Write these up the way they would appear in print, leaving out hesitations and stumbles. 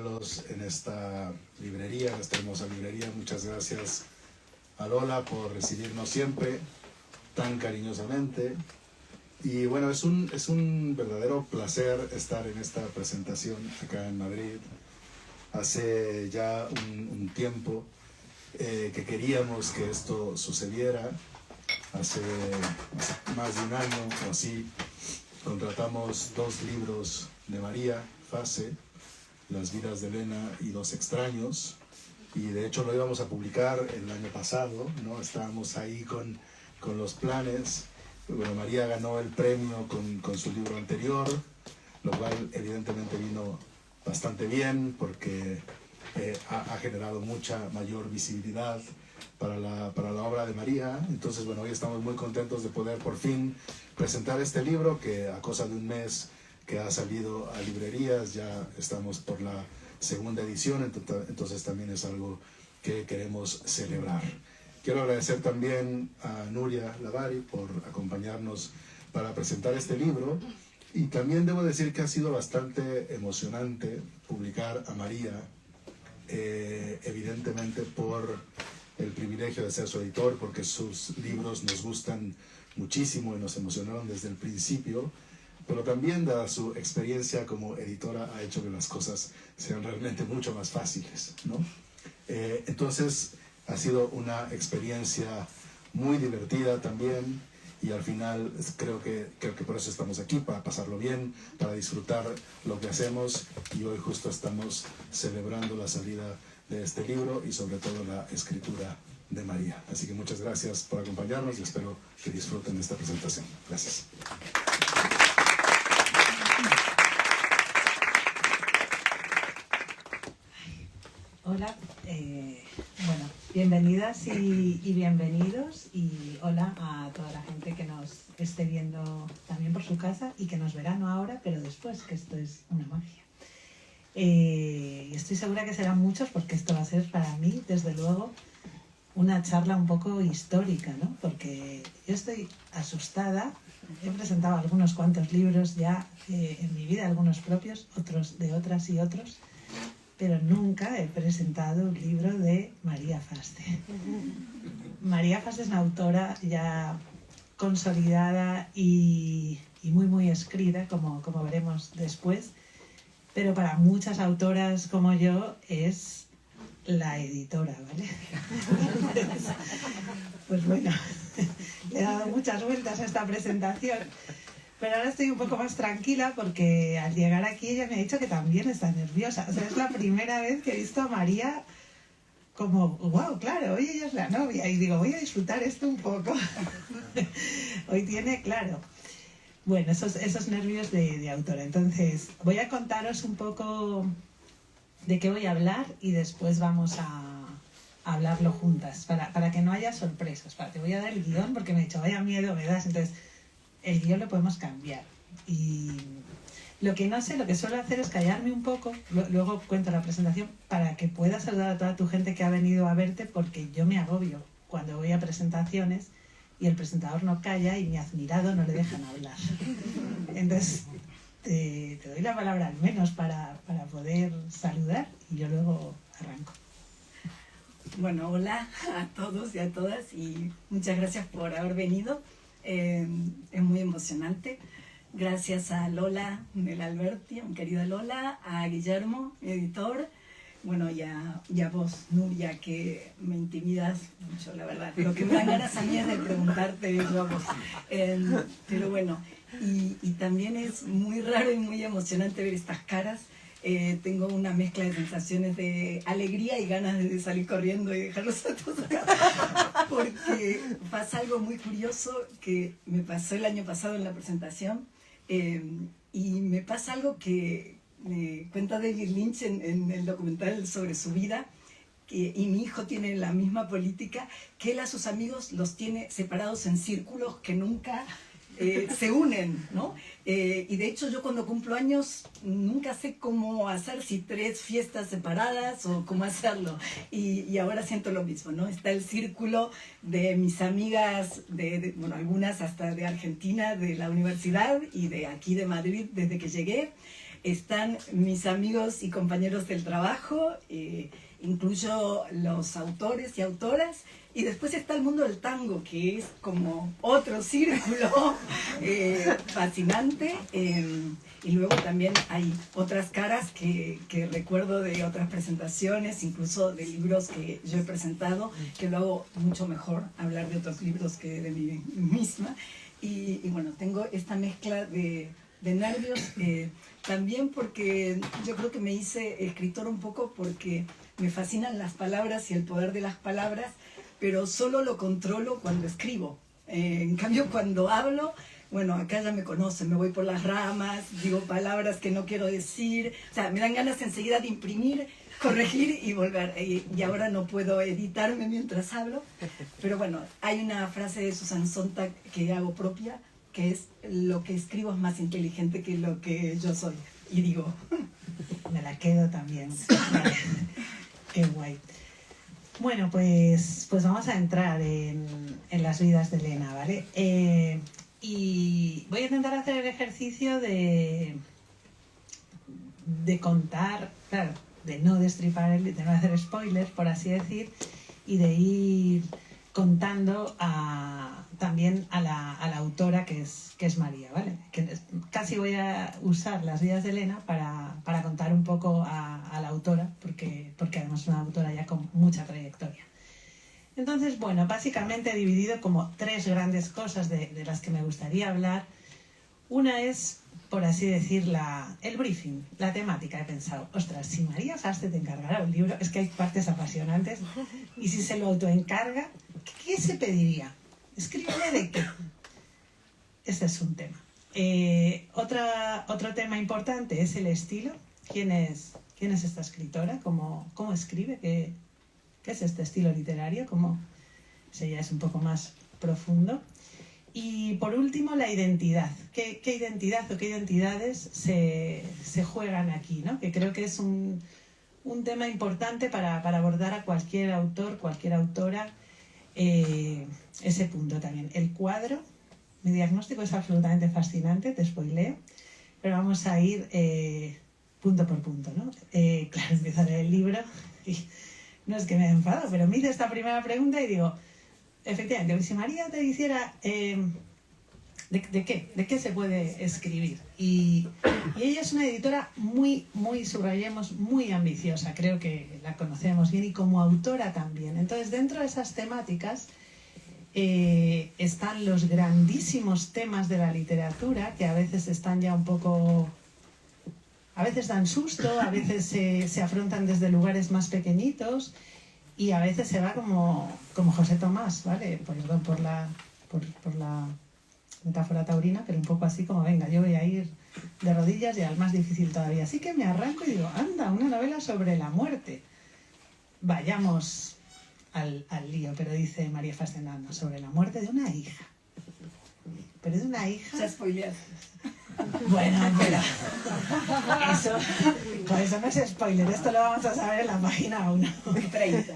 En esta librería, en esta hermosa librería. Muchas gracias a Lola por recibirnos siempre tan cariñosamente. Y bueno, es un verdadero placer estar en esta presentación acá en Madrid. Hace ya un tiempo que queríamos que esto sucediera. Hace más de un año o así contratamos 2 libros de María Fase, Las vidas de Elena y Los extraños, y de hecho lo íbamos a publicar el año pasado, ¿no? Estábamos ahí con los planes. Bueno, María ganó el premio con su libro anterior, lo cual evidentemente vino bastante bien porque ha generado mucha mayor visibilidad para la obra de María. Entonces, bueno, hoy estamos muy contentos de poder por fin presentar este libro que a cosa de un mes que ha salido a librerías, ya estamos por la segunda edición, entonces también es algo que queremos celebrar. Quiero agradecer también a Nuria Lavari por acompañarnos para presentar este libro, y también debo decir que ha sido bastante emocionante publicar a María, evidentemente por el privilegio de ser su editor, porque sus libros nos gustan muchísimo y nos emocionaron desde el principio, pero también dada su experiencia como editora ha hecho que las cosas sean realmente mucho más fáciles, ¿no? Entonces ha sido una experiencia muy divertida también, y al final creo que por eso estamos aquí, para pasarlo bien, para disfrutar lo que hacemos, y hoy justo estamos celebrando la salida de este libro y sobre todo la escritura de María. Así que muchas gracias por acompañarnos y espero que disfruten de esta presentación. Gracias. Hola, bueno, bienvenidas y bienvenidos, y hola a toda la gente que nos esté viendo también por su casa y que nos verá no ahora, pero después, que esto es una magia. Y estoy segura que serán muchos, porque esto va a ser para mí, desde luego, una charla un poco histórica, ¿no? Porque yo estoy asustada. He presentado algunos cuantos libros ya en mi vida, algunos propios, otros de otras y otros, pero nunca he presentado un libro de María Fase. María Fase es una autora ya consolidada y muy escrita, como veremos después, pero para muchas autoras como yo es la editora, ¿vale? Pues bueno, le he dado muchas vueltas a esta presentación, pero ahora estoy un poco más tranquila porque al llegar aquí ella me ha dicho que también está nerviosa. O sea, es la primera vez que he visto a María como, wow, claro, hoy ella es la novia. Y digo, voy a disfrutar esto un poco. Hoy tiene, claro, bueno, esos nervios de autora. Entonces, voy a contaros un poco de qué voy a hablar y después vamos a hablarlo juntas, para que no haya sorpresas. Te voy a dar el guión porque me he dicho, vaya miedo me das, entonces el guión lo podemos cambiar. Y lo que no sé, lo que suelo hacer es callarme un poco, luego cuento la presentación, para que puedas saludar a toda tu gente que ha venido a verte, porque yo me agobio cuando voy a presentaciones y el presentador no calla y mi admirado no le dejan hablar. Entonces te doy la palabra al menos para poder saludar, y yo luego arranco. Bueno, hola a todos y a todas, y muchas gracias por haber venido. Es muy emocionante. Gracias a Lola del Alberti, a mi querida Lola, a Guillermo, mi editor, bueno, y a vos, Nuria, que me intimidas mucho, la verdad. Lo que me dan ganas a mí es de preguntarte yo a vos. Pero bueno, y también es muy raro y muy emocionante ver estas caras. Tengo una mezcla de sensaciones de alegría y ganas de salir corriendo y dejarlos a todos acá, porque pasa algo muy curioso que me pasó el año pasado en la presentación, y me pasa algo que me cuenta David Lynch en el documental sobre su vida, y mi hijo tiene la misma política, que él a sus amigos los tiene separados en círculos que nunca se unen, ¿no? Y de hecho yo cuando cumplo años nunca sé cómo hacer, si 3 fiestas separadas o cómo hacerlo, y ahora siento lo mismo, ¿no? Está el círculo de mis amigas, bueno, algunas hasta de Argentina, de la universidad, y de aquí de Madrid desde que llegué, están mis amigos y compañeros del trabajo, incluyo los autores y autoras, y después está el mundo del tango, que es como otro círculo fascinante. Y luego también hay otras caras que recuerdo de otras presentaciones, incluso de libros que yo he presentado, que lo hago mucho mejor hablar de otros libros que de mí misma. Y bueno, tengo esta mezcla de nervios, también porque yo creo que me hice escritor un poco porque me fascinan las palabras y el poder de las palabras, pero solo lo controlo cuando escribo. En cambio, cuando hablo, bueno, acá ya me conocen, me voy por las ramas, digo palabras que no quiero decir, o sea, me dan ganas enseguida de imprimir, corregir y volver. Y ahora no puedo editarme mientras hablo, pero bueno, hay una frase de Susan Sontag que hago propia, que es: lo que escribo es más inteligente que lo que yo soy. Y digo, me la quedo también. Qué guay. Bueno, pues vamos a entrar en las vidas de Elena, ¿vale? Y voy a intentar hacer el ejercicio de contar, claro, de no destripar, de no hacer spoilers, por así decir, y de ir contando también a la autora que es María, ¿vale? Que casi voy a usar las vidas de Elena para contar un poco a la autora, porque además es una autora ya con mucha trayectoria. Entonces, bueno, básicamente he dividido como tres grandes cosas de las que me gustaría hablar. Una es, por así decir, el briefing, la temática. He pensado, ostras, si María Saste te encargara un libro, es que hay partes apasionantes, y si se lo autoencarga, ¿qué se pediría? ¿Escríbeme de qué? Este es un tema. Otro tema importante es el estilo. ¿Quién es esta escritora? ¿Cómo escribe? ¿Qué es este estilo literario? Ese ya es un poco más profundo. Y por último, la identidad. ¿Qué identidad o qué identidades se juegan aquí, ¿no? Que creo que es un tema importante para abordar a cualquier autor, cualquier autora, ese punto también. El cuadro, mi diagnóstico es absolutamente fascinante, te spoileo, pero vamos a ir punto por punto, ¿no? Claro, empiezo a leer el libro y no es que me enfado, pero me hice esta primera pregunta y digo, efectivamente, si María te hiciera, ¿de qué se puede escribir? Y ella es una editora muy, subrayemos, muy ambiciosa, creo que la conocemos bien, y como autora también. Entonces, dentro de esas temáticas están los grandísimos temas de la literatura, que a veces están ya un poco... A veces dan susto, a veces se afrontan desde lugares más pequeñitos, y a veces se va como José Tomás, ¿vale? Perdón por la metáfora taurina, pero un poco así como, venga, yo voy a ir de rodillas y al más difícil todavía. Así que me arranco y digo, anda, una novela sobre la muerte. Vayamos al lío, pero dice María Fascenano, sobre la muerte de una hija. Pero es una hija... ya spoileaste. Bueno, pero eso no es spoiler, esto lo vamos a saber en la página 1. 30.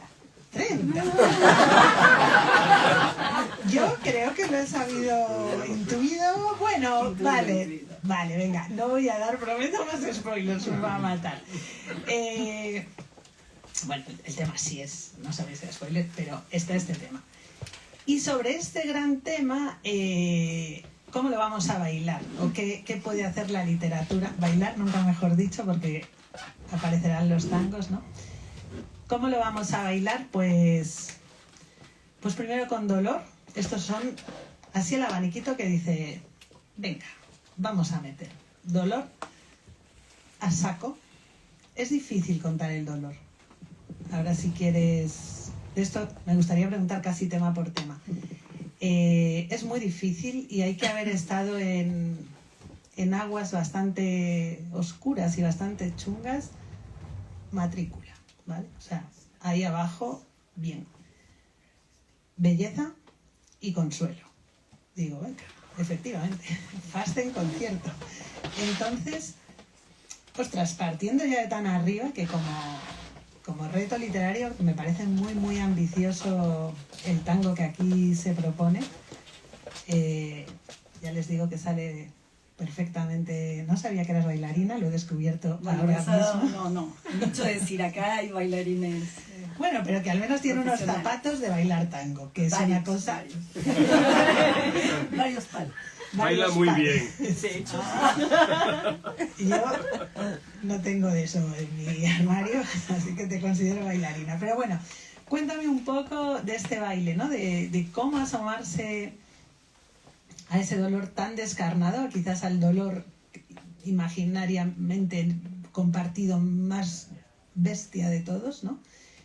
Yo creo que lo he sabido, intuido. Bueno, vale, venga, no voy a dar, prometo, más spoilers, me va a matar. Bueno, el tema sí es, no sabéis el spoiler, pero está este tema. Y sobre este gran tema, ¿cómo lo vamos a bailar? ¿O qué puede hacer la literatura? Bailar, nunca mejor dicho, porque aparecerán los tangos, ¿no? ¿Cómo lo vamos a bailar? Pues primero con dolor. Estos son así el abaniquito que dice, venga, vamos a meter dolor a saco. Es difícil contar el dolor. Ahora, si quieres... De esto me gustaría preguntar casi tema por tema. Es muy difícil y hay que haber estado en aguas bastante oscuras y bastante chungas. Matrícula, ¿vale? O sea, ahí abajo, bien. Belleza y consuelo. Digo, venga, efectivamente, Fasten concierto. Entonces, ostras, partiendo ya de tan arriba que como reto literario me parece muy ambicioso el tango que aquí se propone. Ya les digo que sale perfectamente. No sabía que eras bailarina, lo he descubierto Bueno, ahora eso, mismo. no. Mucho decir, acá hay bailarines. Bueno, pero que al menos tiene unos zapatos de bailar tango, que es una cosa... Varios palos. Baila muy bien. De hecho, Yo no tengo de eso en mi armario, así que te considero bailarina. Pero bueno, cuéntame un poco de este baile, ¿no? De cómo asomarse a ese dolor tan descarnado, quizás al dolor imaginariamente compartido más bestia de todos, ¿no?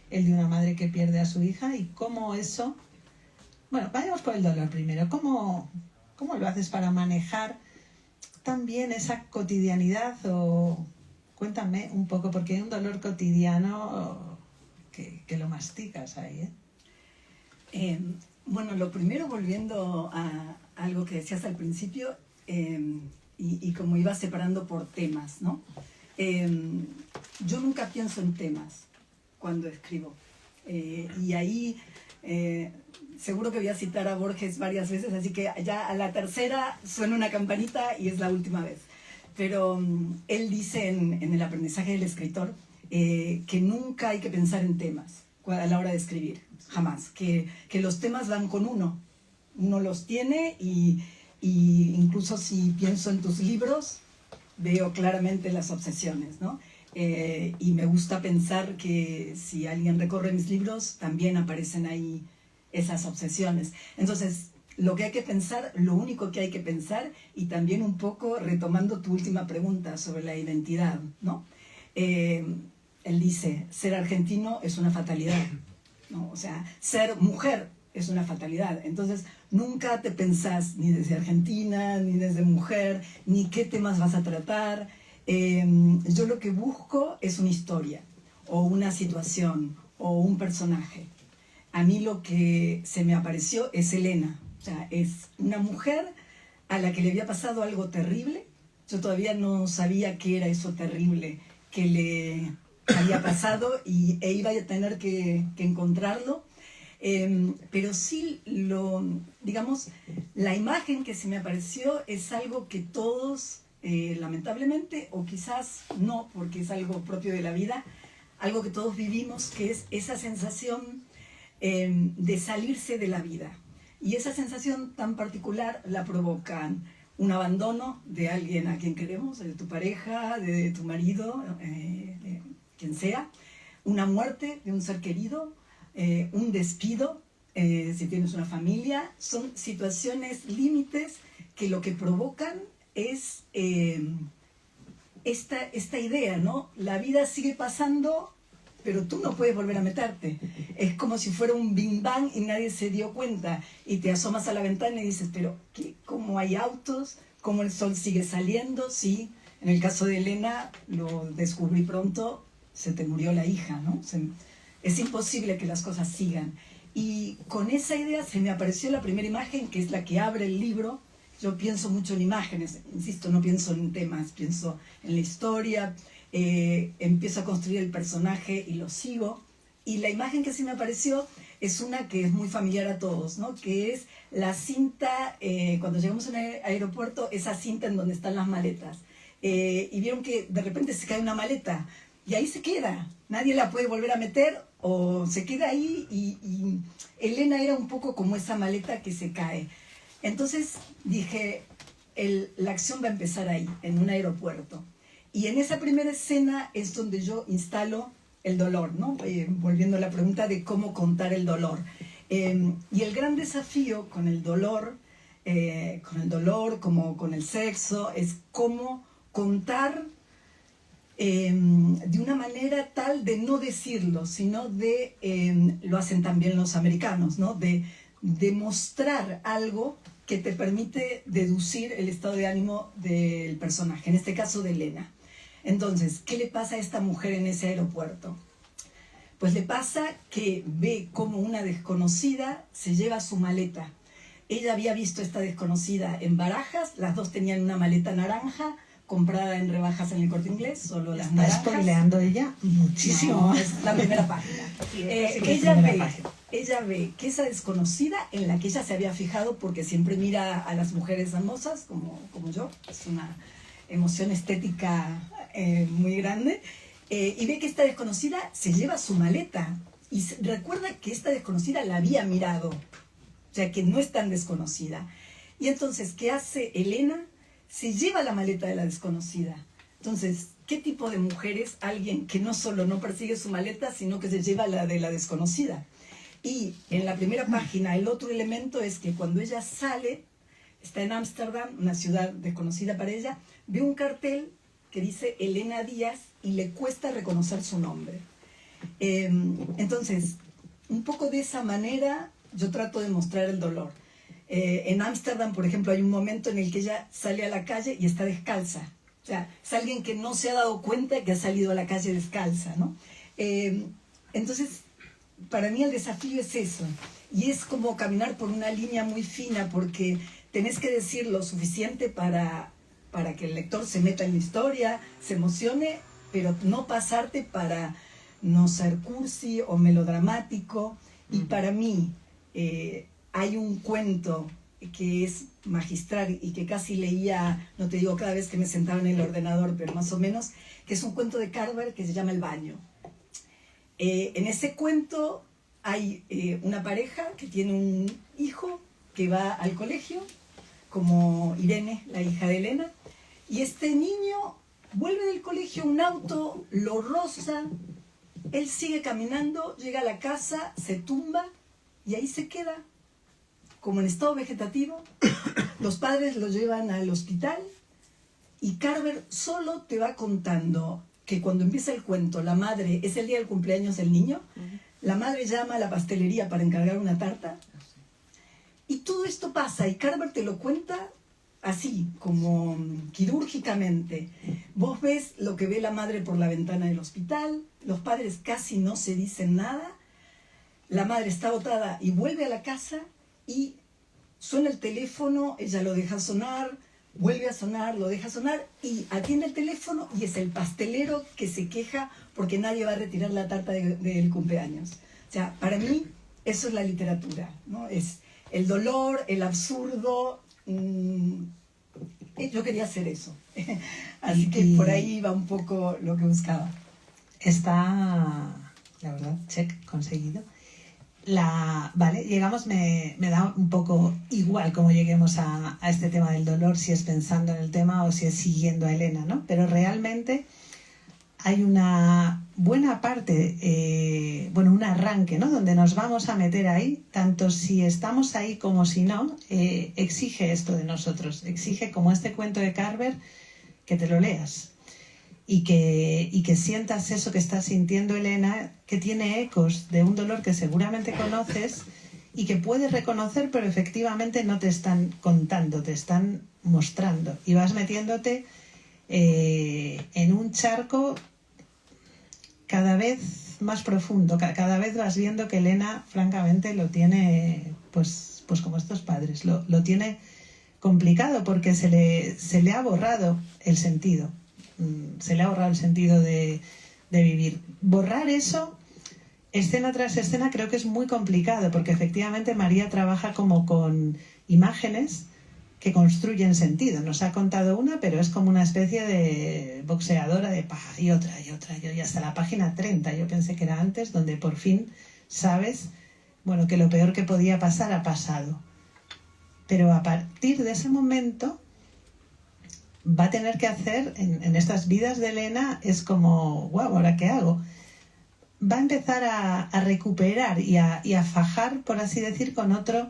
El de una madre que pierde a su hija, y cómo eso... Bueno, vayamos por el dolor primero. ¿Cómo lo haces para manejar también esa cotidianidad? O cuéntame un poco, porque hay un dolor cotidiano que lo masticas ahí, ¿eh? Bueno, lo primero, volviendo a algo que decías al principio, y como ibas separando por temas, ¿no? Yo nunca pienso en temas cuando escribo. Y ahí seguro que voy a citar a Borges varias veces, así que ya a la tercera suena una campanita y es la última vez. Pero él dice en El aprendizaje del escritor que nunca hay que pensar en temas a la hora de escribir, jamás. Que los temas van con uno los tiene, y incluso si pienso en tus libros, veo claramente las obsesiones, ¿no? Y me gusta pensar que si alguien recorre mis libros, también aparecen ahí esas obsesiones. Entonces, lo que hay que pensar, lo único que hay que pensar, y también un poco retomando tu última pregunta sobre la identidad, ¿no? Él dice, ser argentino es una fatalidad, ¿no? O sea, ser mujer es una fatalidad. Entonces, nunca te pensás ni desde Argentina, ni desde mujer, ni qué temas vas a tratar. Yo lo que busco es una historia, o una situación, o un personaje. A mí lo que se me apareció es Elena. O sea, es una mujer a la que le había pasado algo terrible. Yo todavía no sabía qué era eso terrible que le había pasado, e iba a tener que encontrarlo. Pero sí, digamos, la imagen que se me apareció es algo que todos, lamentablemente, o quizás no, porque es algo propio de la vida, algo que todos vivimos, que es esa sensación de salirse de la vida. Y esa sensación tan particular la provocan un abandono de alguien a quien queremos, de tu pareja, de tu marido, de quien sea, una muerte de un ser querido, un despido, si tienes una familia. Son situaciones límites que lo que provocan es esta idea, ¿no? La vida sigue pasando, pero tú no puedes volver a meterte. Es como si fuera un bing bang y nadie se dio cuenta, y te asomas a la ventana y dices, pero ¿cómo hay autos? ¿Cómo el sol sigue saliendo? Sí, en el caso de Elena, lo descubrí pronto, se te murió la hija, ¿no? Es imposible que las cosas sigan. Y con esa idea se me apareció la primera imagen, que es la que abre el libro. Yo pienso mucho en imágenes, insisto, no pienso en temas, pienso en la historia, empiezo a construir el personaje y lo sigo. Y la imagen que se me apareció es una que es muy familiar a todos, ¿no? Que es la cinta, cuando llegamos al aeropuerto, esa cinta en donde están las maletas. Y vieron que de repente se cae una maleta, y ahí se queda, nadie la puede volver a meter, o se queda ahí, y Elena era un poco como esa maleta que se cae. Entonces dije, la acción va a empezar ahí, en un aeropuerto. Y en esa primera escena es donde yo instalo el dolor, ¿no? Volviendo a la pregunta de cómo contar el dolor. Y el gran desafío con el dolor, como con el sexo, es cómo contar de una manera tal de no decirlo, sino lo hacen también los americanos, ¿no? De demostrar algo que te permite deducir el estado de ánimo del personaje, en este caso de Elena. Entonces, ¿qué le pasa a esta mujer en ese aeropuerto? Pues le pasa que ve cómo una desconocida se lleva su maleta. Ella había visto a esta desconocida en Barajas, las dos tenían una maleta naranja, comprada en rebajas en el Corte Inglés, solo las naranjas. Está spoileando ella muchísimo. No, es la primera página. Sí, Ella ve ella ve que esa desconocida en la que ella se había fijado, porque siempre mira a las mujeres hermosas, como yo, es una emoción estética muy grande, y ve que esta desconocida se lleva su maleta, y recuerda que esta desconocida la había mirado, o sea, que no es tan desconocida. Y entonces, ¿qué hace Elena? Se lleva la maleta de la desconocida. Entonces, ¿qué tipo de mujer es alguien que no solo no persigue su maleta, sino que se lleva la de la desconocida? Y en la primera página, el otro elemento es que cuando ella sale, está en Ámsterdam, una ciudad desconocida para ella, ve un cartel que dice Elena Díaz y le cuesta reconocer su nombre. Entonces, un poco de esa manera yo trato de mostrar el dolor. En Ámsterdam, por ejemplo, hay un momento en el que ella sale a la calle y está descalza. O sea, es alguien que no se ha dado cuenta de que ha salido a la calle descalza, ¿no? Entonces, para mí el desafío es eso. Y es como caminar por una línea muy fina, porque tenés que decir lo suficiente para que el lector se meta en la historia, se emocione, pero no pasarte para no ser cursi o melodramático. Y para mí hay un cuento que es magistral y que casi leía, no te digo cada vez que me sentaba en el ordenador, pero más o menos, que es un cuento de Carver que se llama El baño. En ese cuento hay una pareja que tiene un hijo que va al colegio, como Irene, la hija de Elena, y este niño vuelve del colegio, un auto lo roza, él sigue caminando, llega a la casa, se tumba y ahí se queda, como en estado vegetativo. Los padres lo llevan al hospital y Carver solo te va contando que cuando empieza el cuento, la madre, es el día del cumpleaños del niño, la madre llama a la pastelería para encargar una tarta, y todo esto pasa, y Carver te lo cuenta así, como quirúrgicamente. Vos ves lo que ve la madre por la ventana del hospital, los padres casi no se dicen nada, la madre está agotada y vuelve a la casa, y suena el teléfono, ella lo deja sonar, vuelve a sonar, lo deja sonar y atiende el teléfono y es el pastelero que se queja porque nadie va a retirar la tarta del cumpleaños. O sea, para mí eso es la literatura, ¿no? Es el dolor, el absurdo. Yo quería hacer eso. Así que por ahí va un poco lo que buscaba. Está, la verdad, check, conseguido. Vale, llegamos, me da un poco igual cómo lleguemos a este tema del dolor, si es pensando en el tema o si es siguiendo a Elena, ¿no? Pero realmente hay una buena parte, un arranque, ¿no? Donde nos vamos a meter ahí, tanto si estamos ahí como si no, exige esto de nosotros, exige, como este cuento de Carver, que te lo leas. Y que sientas eso que está sintiendo Elena, que tiene ecos de un dolor que seguramente conoces y que puedes reconocer, pero efectivamente no te están contando, te están mostrando. Y vas metiéndote en un charco cada vez más profundo, cada vez vas viendo que Elena, francamente, lo tiene, pues como estos padres, lo tiene complicado porque se le ha borrado el sentido. Se le ha borrado el sentido de vivir. Borrar eso, escena tras escena, creo que es muy complicado, porque efectivamente María trabaja como con imágenes que construyen sentido. Nos ha contado una, pero es como una especie de boxeadora de y otra, y hasta la página 30, yo pensé que era antes, donde por fin sabes, que lo peor que podía pasar ha pasado. Pero a partir de ese momento va a tener que hacer, en estas vidas de Elena, es como, guau, ¿ahora qué hago? Va a empezar a recuperar y a fajar, por así decir, con otro,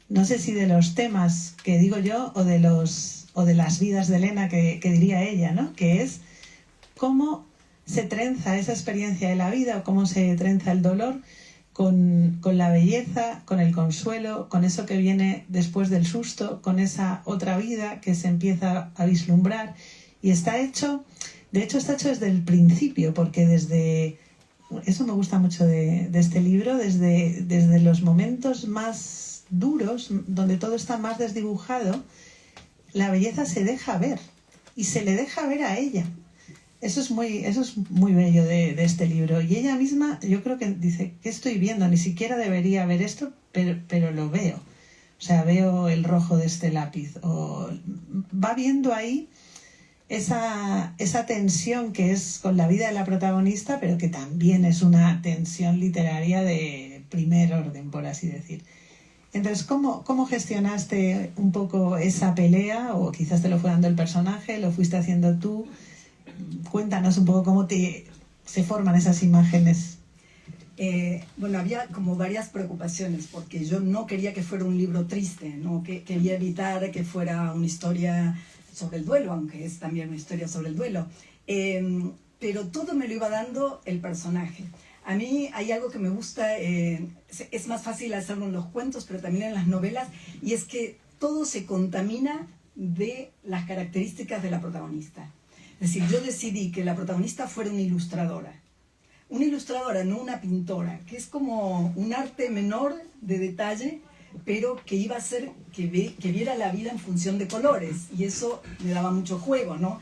no sé si de los temas que digo yo o de las vidas de Elena que diría ella, ¿no? Que es cómo se trenza esa experiencia de la vida o cómo se trenza el dolor con la belleza, con el consuelo, con eso que viene después del susto, con esa otra vida que se empieza a vislumbrar. Y está hecho, de hecho está hecho desde el principio, porque eso me gusta mucho de este libro, desde los momentos más duros, donde todo está más desdibujado, la belleza se deja ver, y se le deja ver a ella. Eso es muy bello de este libro. Y ella misma, yo creo que dice, ¿qué estoy viendo? Ni siquiera debería ver esto, pero lo veo. O sea, veo el rojo de este lápiz. O va viendo ahí esa tensión que es con la vida de la protagonista, pero que también es una tensión literaria de primer orden, por así decir. Entonces, ¿cómo gestionaste un poco esa pelea? O quizás te lo fue dando el personaje, lo fuiste haciendo tú. Cuéntanos un poco cómo se forman esas imágenes. Bueno, había como varias preocupaciones, porque yo no quería que fuera un libro triste, ¿no? Quería evitar que fuera una historia sobre el duelo, aunque es también una historia sobre el duelo. Pero todo me lo iba dando el personaje. A mí hay algo que me gusta, es más fácil hacerlo en los cuentos, pero también en las novelas, y es que todo se contamina de las características de la protagonista. Es decir, yo decidí que la protagonista fuera una ilustradora, no una pintora, que es como un arte menor de detalle, pero que iba a hacer que viera la vida en función de colores, y eso le daba mucho juego, ¿no?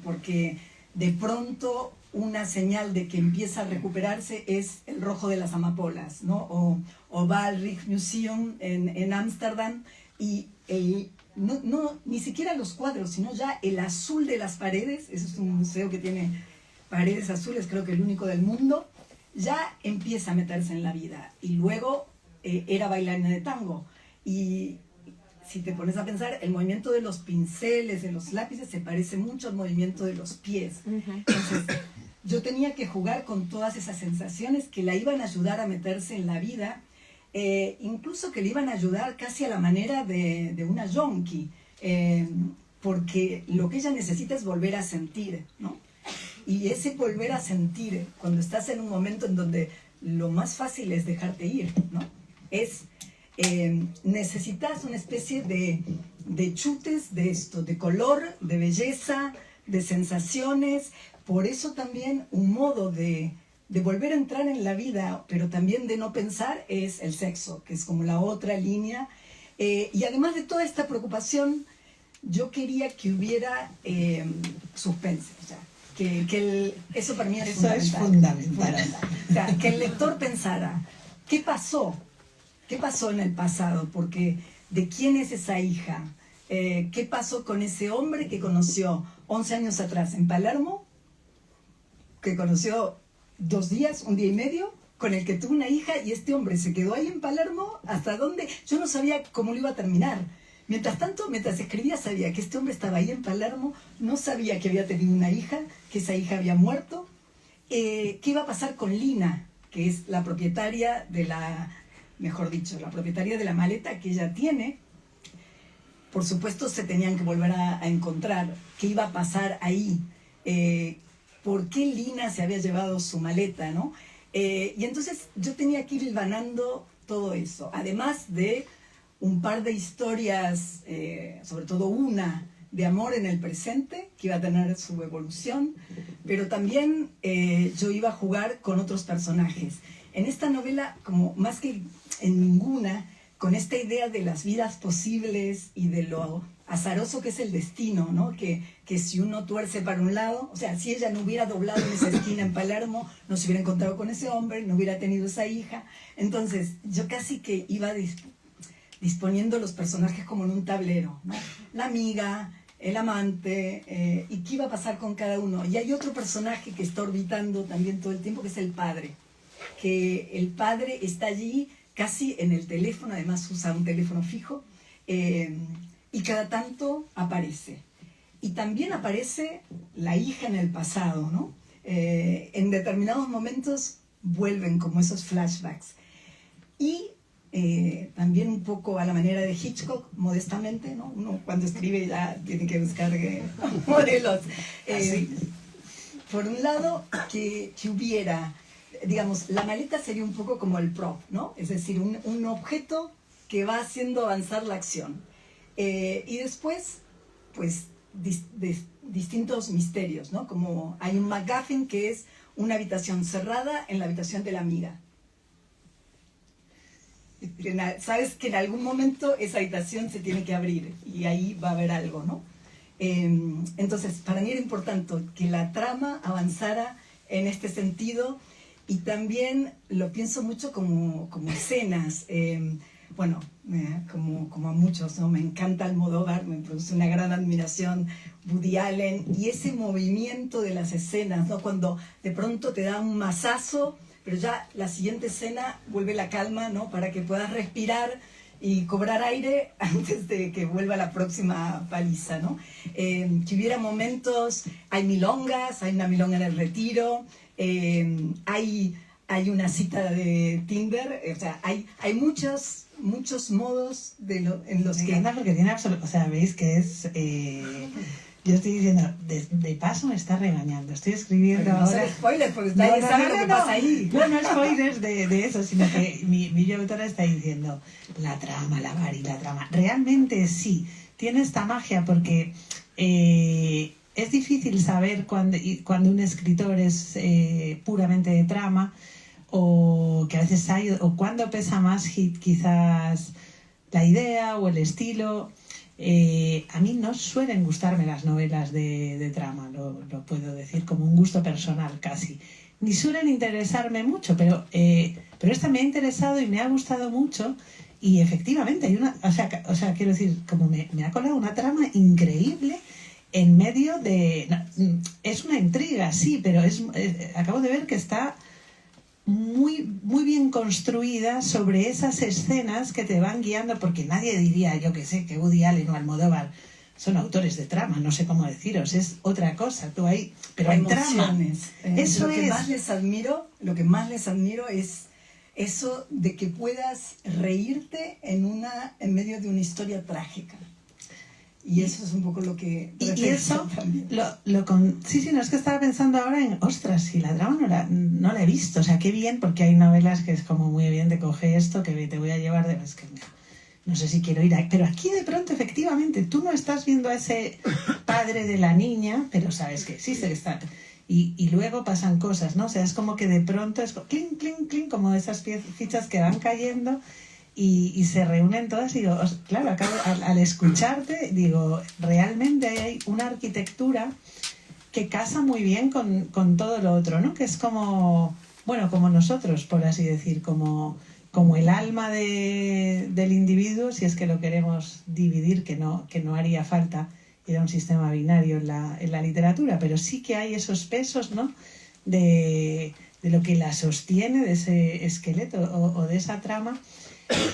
Porque de pronto una señal de que empieza a recuperarse es el rojo de las amapolas, ¿no? O va al Rijksmuseum en Ámsterdam y ni siquiera los cuadros, sino ya el azul de las paredes, eso es un museo que tiene paredes azules, creo que el único del mundo, ya empieza a meterse en la vida. Y luego era bailarina de tango. Y si te pones a pensar, el movimiento de los pinceles, de los lápices, se parece mucho al movimiento de los pies. Entonces, yo tenía que jugar con todas esas sensaciones que la iban a ayudar a meterse en la vida, incluso que le iban a ayudar casi a la manera de una yonki, porque lo que ella necesita es volver a sentir, ¿no? Y ese volver a sentir, cuando estás en un momento en donde lo más fácil es dejarte ir, ¿no? Necesitas una especie de chutes de esto, de color, de belleza, de sensaciones. Por eso también un modo de volver a entrar en la vida, pero también de no pensar, es el sexo, que es como la otra línea. Y además de toda esta preocupación, yo quería que hubiera suspense, o sea, eso para mí es fundamental. O sea, que el lector pensara, ¿qué pasó? ¿Qué pasó en el pasado? Porque ¿de quién es esa hija? ¿Qué pasó con ese hombre que conoció 11 años atrás en Palermo? Que conoció 2 días, 1 día y medio, con el que tuvo una hija, y este hombre se quedó ahí en Palermo, ¿hasta dónde? Yo no sabía cómo lo iba a terminar. Mientras tanto, mientras escribía, sabía que este hombre estaba ahí en Palermo, no sabía que había tenido una hija, que esa hija había muerto. ¿Qué iba a pasar con Lina, que es la propietaria la propietaria de la maleta que ella tiene? Por supuesto, se tenían que volver a encontrar. ¿Qué iba a pasar ahí? ¿Por qué Lina se había llevado su maleta, no? Y entonces yo tenía que ir hilvanando todo eso, además de un par de historias, sobre todo una de amor en el presente, que iba a tener su evolución, pero también yo iba a jugar con otros personajes. En esta novela, como más que en ninguna, con esta idea de las vidas posibles y de lo azaroso que es el destino, ¿no? Que si uno tuerce para un lado, o sea, si ella no hubiera doblado en esa esquina en Palermo, no se hubiera encontrado con ese hombre, no hubiera tenido esa hija. Entonces, yo casi que iba disponiendo los personajes como en un tablero, ¿no? La amiga, el amante, y qué iba a pasar con cada uno. Y hay otro personaje que está orbitando también todo el tiempo, que es el padre. Que el padre está allí casi en el teléfono, además usa un teléfono fijo, y cada tanto aparece. Y también aparece la hija en el pasado, ¿no? En determinados momentos vuelven como esos flashbacks. Y también un poco a la manera de Hitchcock, modestamente, ¿no? Uno cuando escribe ya tiene que buscar modelos. Por un lado, que hubiera, digamos, la maleta sería un poco como el prop, ¿no? Es decir, un objeto que va haciendo avanzar la acción. Y después, pues, distintos misterios, ¿no? Como hay un MacGuffin que es una habitación cerrada en la habitación de la amiga. Sabes que en algún momento esa habitación se tiene que abrir y ahí va a haber algo, ¿no? Entonces, para mí era importante que la trama avanzara en este sentido, y también lo pienso mucho como escenas. Bueno, como a muchos, ¿no? Me encanta Almodóvar, me produce una gran admiración Woody Allen, y ese movimiento de las escenas, ¿no? Cuando de pronto te da un mazazo, pero ya la siguiente escena vuelve la calma, ¿no? Para que puedas respirar y cobrar aire antes de que vuelva la próxima paliza, ¿no? Que hubiera momentos, hay milongas, hay una milonga en el retiro, hay una cita de Tinder, o sea, hay muchos modos en los Me que... encanta porque tiene absoluto, o sea, veis que es... yo estoy diciendo, de paso me está regañando, estoy escribiendo Pero no ahora... son spoilers, porque nadie sabe lo que pasa ahí. No spoilers de eso, sino que mi autora está diciendo, la trama, la Mari, la trama. Realmente sí, tiene esta magia porque es difícil saber cuando un escritor es puramente de trama, o que a veces hay, o cuando pesa más quizás la idea o el estilo. A mí no suelen gustarme las novelas de trama, lo puedo decir como un gusto personal casi, ni suelen interesarme mucho, pero esta me ha interesado y me ha gustado mucho, y efectivamente hay una, o sea quiero decir, como me ha colado una trama increíble en medio de... No, es una intriga, sí, pero acabo de ver que está muy bien construida sobre esas escenas que te van guiando, porque nadie diría, yo que sé, que Woody Allen o Almodóvar son autores de trama, no sé cómo deciros, es otra cosa, tú ahí, pero en trama. Eso lo que más les admiro es eso de que puedas reírte en medio de una historia trágica. Y eso es un poco lo que... Y eso, sí, no, es que estaba pensando ahora en, ostras, si la trama no la he visto, o sea, qué bien, porque hay novelas que es como muy bien, te coge esto, que te voy a llevar, es que no sé si quiero ir a... Pero aquí de pronto, efectivamente, tú no estás viendo a ese padre de la niña, pero sabes que existe, que está... Y luego pasan cosas, ¿no? O sea, es como que de pronto es clink, clink, clink, como esas fichas que van cayendo... Y se reúnen todas y digo, claro, al escucharte, digo, realmente hay una arquitectura que casa muy bien con todo lo otro, ¿no? Que es como, bueno, como nosotros, por así decir, como el alma del individuo, si es que lo queremos dividir, que no haría falta ir a un sistema binario en la literatura, pero sí que hay esos pesos, ¿no? De lo que la sostiene, de ese esqueleto o de esa trama,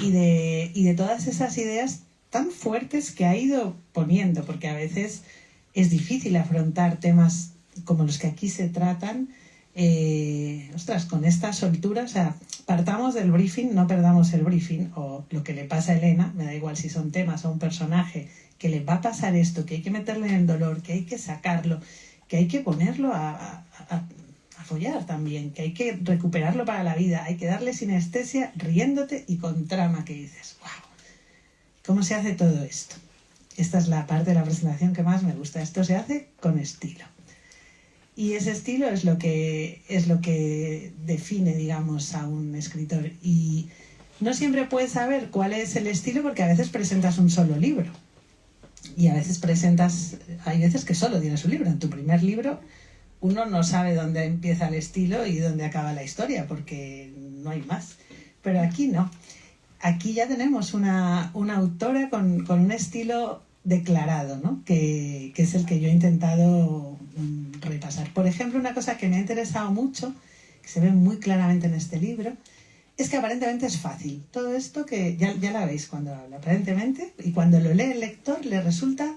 y de todas esas ideas tan fuertes que ha ido poniendo, porque a veces es difícil afrontar temas como los que aquí se tratan, con esta soltura. O sea, partamos del briefing, no perdamos el briefing, o lo que le pasa a Elena, me da igual si son temas o un personaje, que le va a pasar esto, que hay que meterle en el dolor, que hay que sacarlo, que hay que ponerlo a follar también, que hay que recuperarlo para la vida, hay que darle sinestesia riéndote y con trama, que dices, wow, ¿cómo se hace todo esto? Esta es la parte de la presentación que más me gusta. Esto se hace con estilo. Y ese estilo es lo que define, digamos, a un escritor. Y no siempre puedes saber cuál es el estilo, porque a veces presentas un solo libro. Y a veces hay veces que solo tienes un libro. En tu primer libro uno no sabe dónde empieza el estilo y dónde acaba la historia, porque no hay más. Pero aquí no. Aquí ya tenemos una autora con un estilo declarado, ¿no? Que es el que yo he intentado repasar. Por ejemplo, una cosa que me ha interesado mucho, que se ve muy claramente en este libro, es que aparentemente es fácil. Todo esto que ya la veis cuando habla, aparentemente, y cuando lo lee el lector le resulta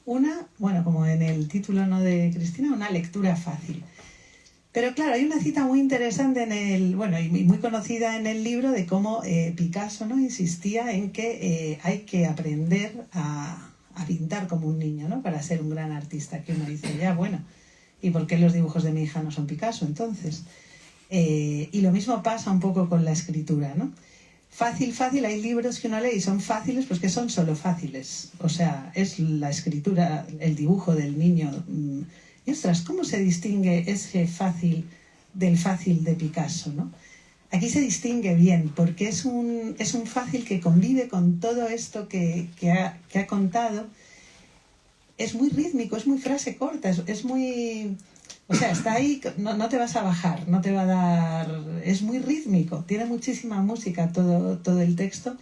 bueno, como en el título, ¿no?, de Cristina, una lectura fácil. Pero claro, hay una cita muy interesante y muy conocida en el libro, de cómo Picasso, ¿no?, insistía en que hay que aprender a pintar como un niño, ¿no?, para ser un gran artista. Que uno dice, ya, bueno, ¿y por qué los dibujos de mi hija no son Picasso entonces? Y lo mismo pasa un poco con la escritura, ¿no? Fácil, hay libros que uno lee y son fáciles, pues que son solo fáciles. O sea, es la escritura, el dibujo del niño. Y ostras, ¿cómo se distingue ese fácil del fácil de Picasso, ¿no? Aquí se distingue bien, porque es un fácil que convive con todo esto que ha contado. es muy rítmico, es muy frase corta, es muy... O sea, está ahí, no te vas a bajar, no te va a dar... Es muy rítmico, tiene muchísima música todo el texto.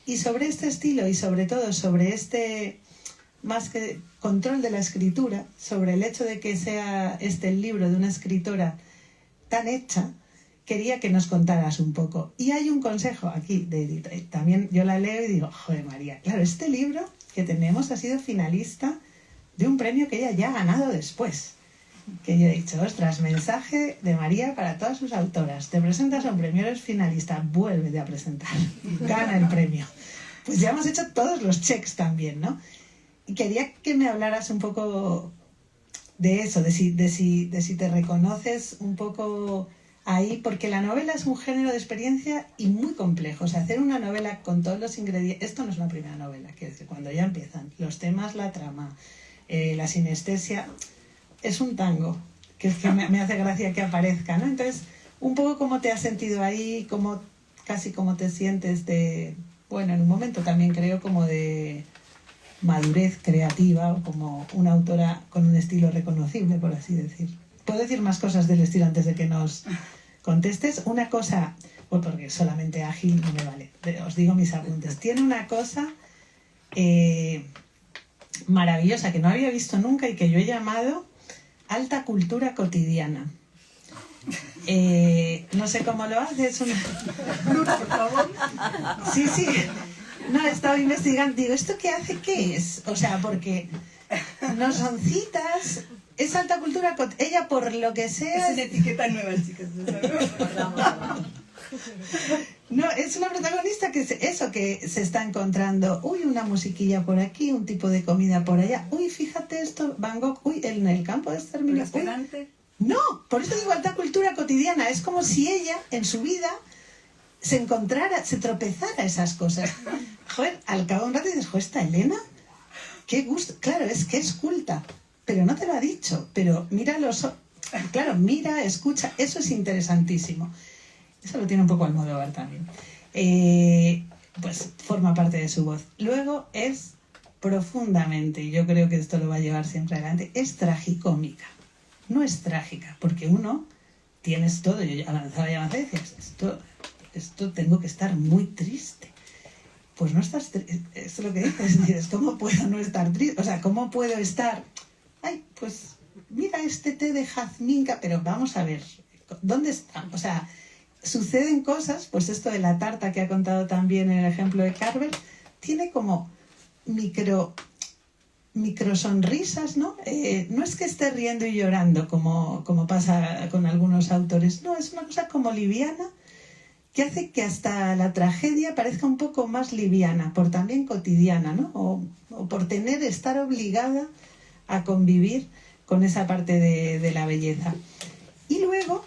Y sobre este estilo y sobre todo sobre este, más que control de la escritura, sobre el hecho de que sea este el libro de una escritora tan hecha, quería que nos contaras un poco. Y hay un consejo aquí de editor. También yo la leo y digo, joder María, claro, este libro que tenemos ha sido finalista de un premio que ella ya ha ganado después. Que yo he dicho, ostras, mensaje de María para todas sus autoras. Te presentas a un premio, eres finalista, vuélvete a presentar, gana el premio. Pues ya hemos hecho todos los checks también, ¿no? Y quería que me hablaras un poco de eso, de si te reconoces un poco ahí, porque la novela es un género de experiencia y muy complejo. O sea, hacer una novela con todos los ingredientes... Esto no es una primera novela, quiero decir, cuando ya empiezan los temas, la trama, la sinestesia... Es un tango, que es que me hace gracia que aparezca, ¿no? Entonces, un poco cómo te has sentido ahí, casi cómo te sientes de... Bueno, en un momento también creo como de madurez creativa, o como una autora con un estilo reconocible, por así decir. ¿Puedo decir más cosas del estilo antes de que nos contestes? Una cosa, porque solamente ágil no me vale, os digo mis apuntes. Tiene una cosa maravillosa que no había visto nunca y que yo he llamado alta cultura cotidiana. No sé cómo lo haces. Por favor. Sí. No, he estado investigando. Digo, ¿esto qué hace? ¿Qué es? O sea, porque no son citas. Es alta cultura cotidiana. Ella, por lo que sea... Es una etiqueta nueva, chicas. No, es una protagonista que se está encontrando, uy, una musiquilla por aquí, un tipo de comida por allá, uy, fíjate esto, Van Gogh, uy, en el campo de exterminación. No, por eso digo alta cultura cotidiana, es como si ella en su vida se tropezara esas cosas. Joder, al cabo de un rato dices, joder, esta Elena, qué gusto, claro, es que es culta, pero no te lo ha dicho, pero claro, mira, escucha, eso es interesantísimo. Eso lo tiene un poco Almodóvar también. Pues forma parte de su voz. Luego es profundamente, y yo creo que esto lo va a llevar siempre adelante, es tragicómica. No es trágica, porque uno tienes todo. Yo avanzaba y decías, esto tengo que estar muy triste. Pues no estás triste. Esto es lo que dices, ¿cómo puedo no estar triste? O sea, ¿cómo puedo estar? Ay, pues mira este té de jazmín, pero vamos a ver, ¿dónde está? O sea, suceden cosas, pues esto de la tarta que ha contado también en el ejemplo de Carver, tiene como micro sonrisas, ¿no? No es que esté riendo y llorando como pasa con algunos autores, no, es una cosa como liviana que hace que hasta la tragedia parezca un poco más liviana, por también cotidiana, ¿no? O por estar obligada a convivir con esa parte de la belleza. Y luego,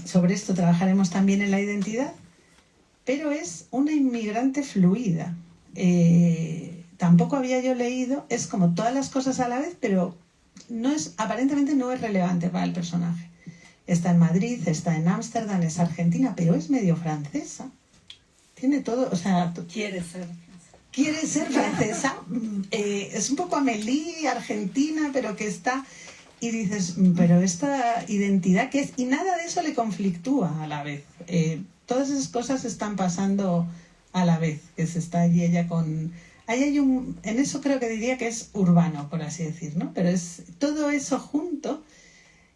sobre esto trabajaremos también en la identidad, pero es una inmigrante fluida. Tampoco había yo leído, es como todas las cosas a la vez, pero aparentemente no es relevante para el personaje. Está en Madrid, está en Ámsterdam, es argentina, pero es medio francesa. Tiene todo, o sea... Quiere ser francesa. Es un poco Amélie, argentina, pero que está... Y dices, pero esta identidad que es... Y nada de eso le conflictúa a la vez. Todas esas cosas están pasando a la vez, que se está allí ella con... Ahí hay en eso creo que diría que es urbano, por así decir, ¿no? Pero es todo eso junto,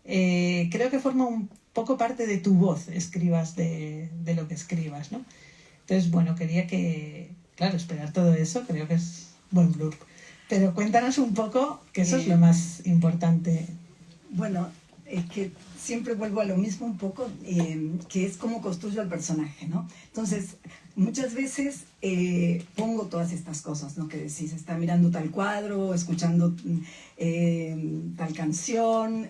creo que forma un poco parte de tu voz, escribas de lo que escribas, ¿no? Entonces, bueno, quería claro, esperar todo eso, creo que es buen blurb. Pero cuéntanos un poco, que eso es lo más importante. Bueno, es que siempre vuelvo a lo mismo un poco, que es cómo construyo el personaje, ¿no? Entonces, muchas veces pongo todas estas cosas, ¿no? Que decís, está mirando tal cuadro, escuchando tal canción,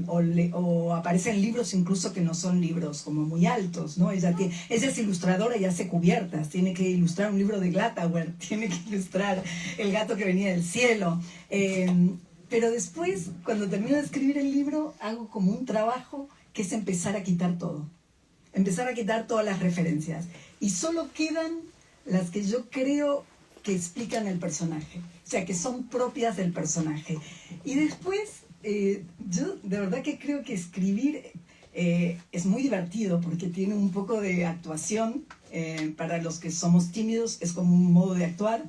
o aparecen libros incluso que no son libros como muy altos, ¿no? Ella es ilustradora y hace cubiertas, tiene que ilustrar un libro de Glatauer, tiene que ilustrar El gato que venía del cielo. Pero después, cuando termino de escribir el libro, hago como un trabajo que es empezar a quitar todo. Empezar a quitar todas las referencias. Y solo quedan las que yo creo que explican el personaje, o sea, que son propias del personaje. Y después, yo de verdad que creo que escribir es muy divertido porque tiene un poco de actuación. Para los que somos tímidos es como un modo de actuar,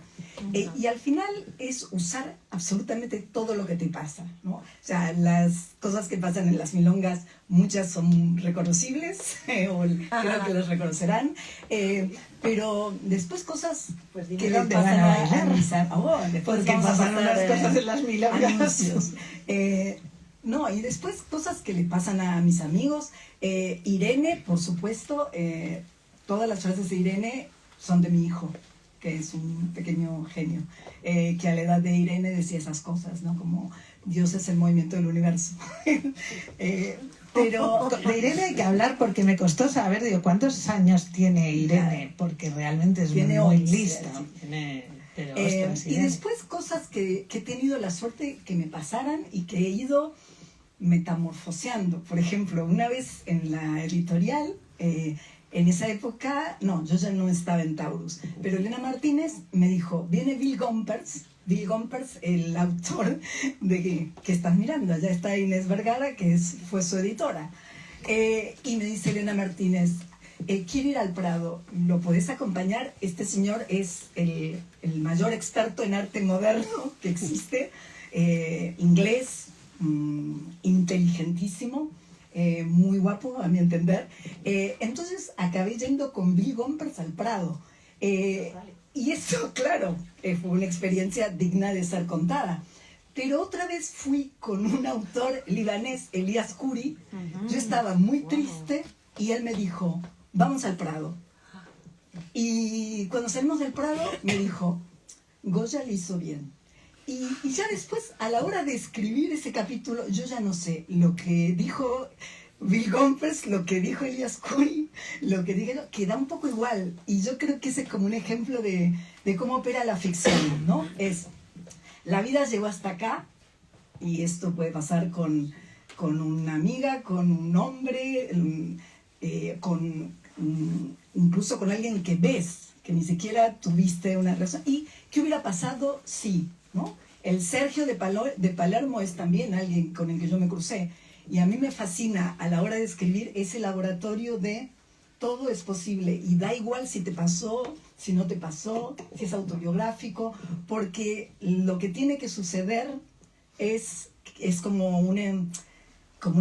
y al final es usar absolutamente todo lo que te pasa, ¿no? O sea, las cosas que pasan en las milongas, muchas son reconocibles, o creo que las reconocerán, pero después cosas pues que le pasan a mis amigos, porque pasan unas cosas en las milongas. No, y después cosas que le pasan a mis amigos. Irene, por supuesto, todas las frases de Irene son de mi hijo, que es un pequeño genio, que a la edad de Irene decía esas cosas, ¿no? Como Dios es el movimiento del universo. Pero de Irene hay que hablar porque me costó saber, digo, ¿cuántos años tiene Irene? Porque realmente es tiene muy 11, lista. Pero, ostras, y después cosas que he tenido la suerte que me pasaran y que he ido metamorfoseando. Por ejemplo, una vez en la editorial, en esa época, no, yo ya no estaba en Taurus, pero Elena Martínez me dijo, viene Bill Gompers, el autor de que estás mirando, allá está Inés Vergara, que fue su editora, y me dice Elena Martínez, quiero ir al Prado, ¿lo podés acompañar? Este señor es el mayor experto en arte moderno que existe, inglés, inteligentísimo, muy guapo a mi entender. Entonces acabé yendo con Bill Gompers al Prado, y eso, claro, fue una experiencia digna de ser contada. Pero otra vez fui con un autor libanés, Elias Khoury. Yo estaba muy triste y él me dijo, vamos al Prado. Y cuando salimos del Prado me dijo, Goya le hizo bien. Y ya después, a la hora de escribir ese capítulo, yo ya no sé lo que dijo Bill Gompers, lo que dijo Elias Khoury, lo que dije, queda un poco igual. Y yo creo que ese es como un ejemplo de cómo opera la ficción, ¿no? Es, la vida llegó hasta acá, y esto puede pasar con una amiga, con un hombre, incluso con alguien que ves, que ni siquiera tuviste una relación. ¿Y qué hubiera pasado si, ¿no? El Sergio de Palermo es también alguien con el que yo me crucé. Y a mí me fascina a la hora de escribir ese laboratorio de todo es posible. Y da igual si te pasó, si no te pasó, si es autobiográfico, porque lo que tiene que suceder es como un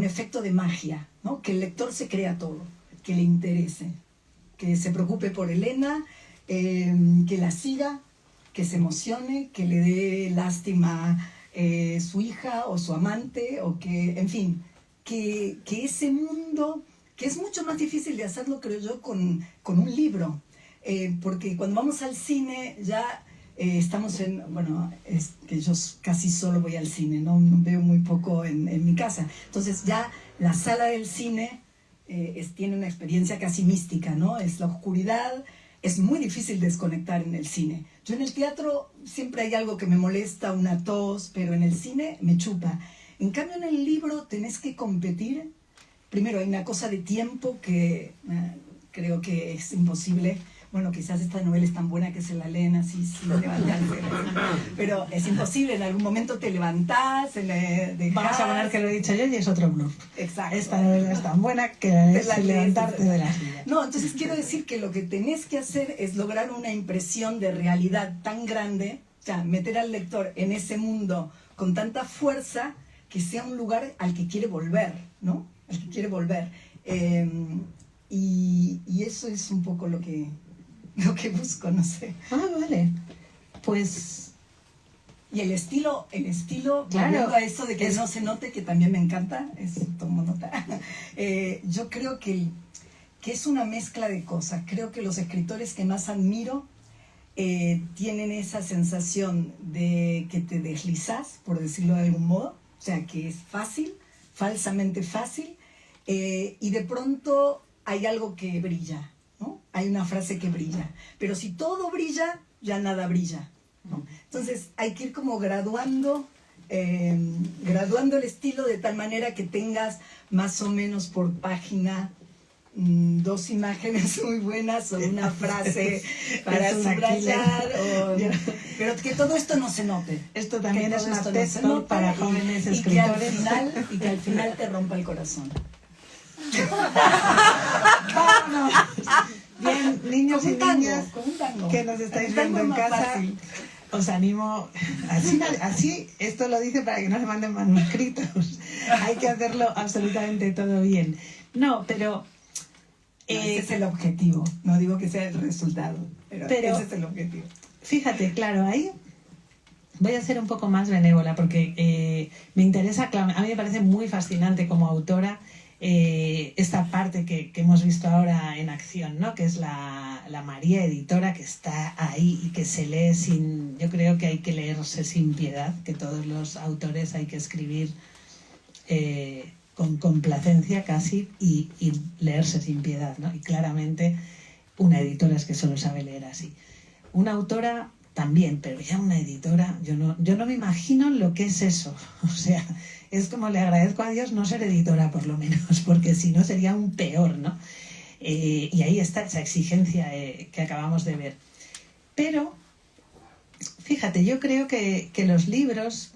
efecto de magia, ¿no? Que el lector se crea todo, que le interese, que se preocupe por Elena, que la siga, que se emocione, que le dé lástima su hija o su amante, o que, en fin, que ese mundo, que es mucho más difícil de hacerlo, creo yo, con un libro, porque cuando vamos al cine ya estamos bueno, es que yo casi solo voy al cine, no veo muy poco en mi casa, entonces ya la sala del cine tiene una experiencia casi mística, ¿no? Es la oscuridad, es muy difícil desconectar en el cine. Yo en el teatro siempre hay algo que me molesta, una tos, pero en el cine me chupa. En cambio, en el libro tenés que competir. Primero, hay una cosa de tiempo que creo que es imposible. Bueno, quizás esta novela es tan buena que se la leen así sin levantarse. Pero es imposible, en algún momento te levantás, vamos a poner que lo he dicho yo y es otro blog. Exacto. Esta novela es tan buena que es levantarte de la silla. No, entonces quiero decir que lo que tenés que hacer es lograr una impresión de realidad tan grande, o sea, meter al lector en ese mundo con tanta fuerza que sea un lugar al que quiere volver, ¿no? Al que quiere volver. Y eso es un poco lo que busco, no sé. Ah, vale. Pues... Y el estilo, claro, volviendo a eso de que no se note, que también me encanta, tomo nota. Yo creo que es una mezcla de cosas. Creo que los escritores que más admiro tienen esa sensación de que te deslizás, por decirlo de algún modo, o sea, que es fácil, falsamente fácil, y de pronto hay algo que brilla, ¿no? Hay una frase que brilla. Pero si todo brilla, ya nada brilla, ¿no? Entonces hay que ir como graduando el estilo de tal manera que tengas más o menos por página dos imágenes muy buenas o una frase para subrayar, pero que todo esto no se note. Esto también es una no texto para jóvenes escritores. Y que al final te rompa el corazón. ¡Vámonos! Bien, niños y niñas que nos estáis viendo en casa, os animo, así esto lo dice para que no se manden manuscritos, hay que hacerlo absolutamente todo bien. No, pero... ese es el objetivo, no digo que sea el resultado, pero ese es el objetivo. Fíjate, claro, ahí voy a ser un poco más benévola porque me interesa, a mí me parece muy fascinante como autora esta parte que hemos visto ahora en acción, ¿no? Que es la María editora que está ahí y que se lee sin... Yo creo que hay que leerse sin piedad, que todos los autores hay que escribir con complacencia casi y leerse sin piedad, ¿no? Y claramente una editora es que solo sabe leer así. Una autora también, pero ya una editora, yo no me imagino lo que es eso. O sea, es como le agradezco a Dios no ser editora por lo menos, porque si no sería un peor, ¿no? Y ahí está esa exigencia que acabamos de ver. Pero, fíjate, yo creo que los libros,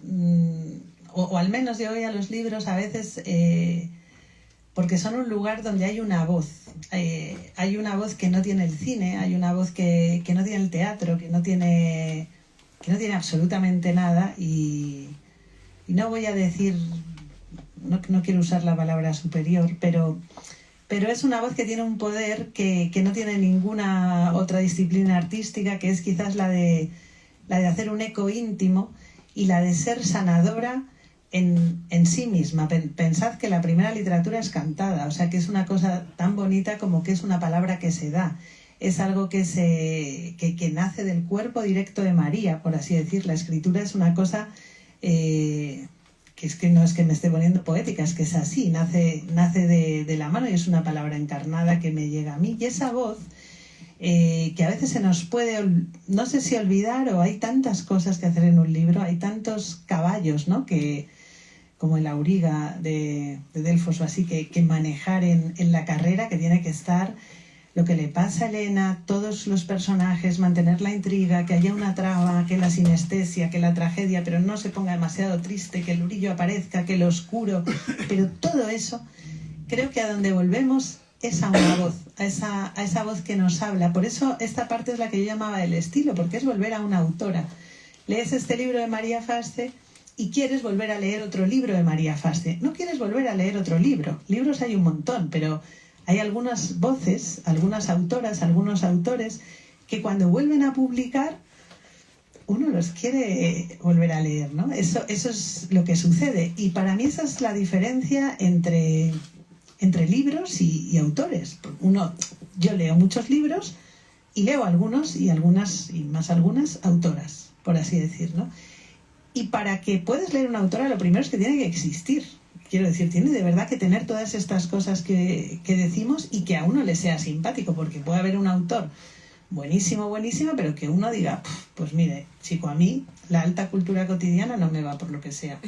o al menos yo voy a los libros a veces porque son un lugar donde hay una voz. Hay una voz que no tiene el cine, hay una voz que no tiene el teatro, que no tiene absolutamente nada y no voy a decir, no quiero usar la palabra superior, pero es una voz que tiene un poder que no tiene ninguna otra disciplina artística, que es quizás la de hacer un eco íntimo y la de ser sanadora en sí misma. Pensad que la primera literatura es cantada, o sea que es una cosa tan bonita como que es una palabra que se da. Es algo que nace del cuerpo directo de María, por así decir. La escritura es una cosa que es que no es que me esté poniendo poética, es que es así, nace de la mano y es una palabra encarnada que me llega a mí. Y esa voz, que a veces se nos puede, no sé si olvidar, o hay tantas cosas que hacer en un libro, hay tantos caballos, ¿no? Como el auriga de Delfos o así, que manejar en la carrera, que tiene que estar lo que le pasa a Elena, todos los personajes, mantener la intriga, que haya una trama, que la sinestesia, que la tragedia, pero no se ponga demasiado triste, que el brillo aparezca, que lo oscuro, pero todo eso, creo que a donde volvemos es a una voz, a esa voz que nos habla. Por eso esta parte es la que yo llamaba el estilo, porque es volver a una autora. Lees este libro de María Fasce y quieres volver a leer otro libro de María Fasce. No quieres volver a leer otro libro. Libros hay un montón, pero hay algunas voces, algunas autoras, algunos autores que cuando vuelven a publicar uno los quiere volver a leer, ¿no? Eso es lo que sucede. Y para mí esa es la diferencia entre libros y autores. Yo leo muchos libros y leo algunos y algunas, y más algunas, autoras, por así decir, ¿no? Y para que puedas leer una autora, lo primero es que tiene que existir. Quiero decir, tiene de verdad que tener todas estas cosas que decimos y que a uno le sea simpático, porque puede haber un autor buenísimo, pero que uno diga, pues mire, chico, a mí la alta cultura cotidiana no me va por lo que sea.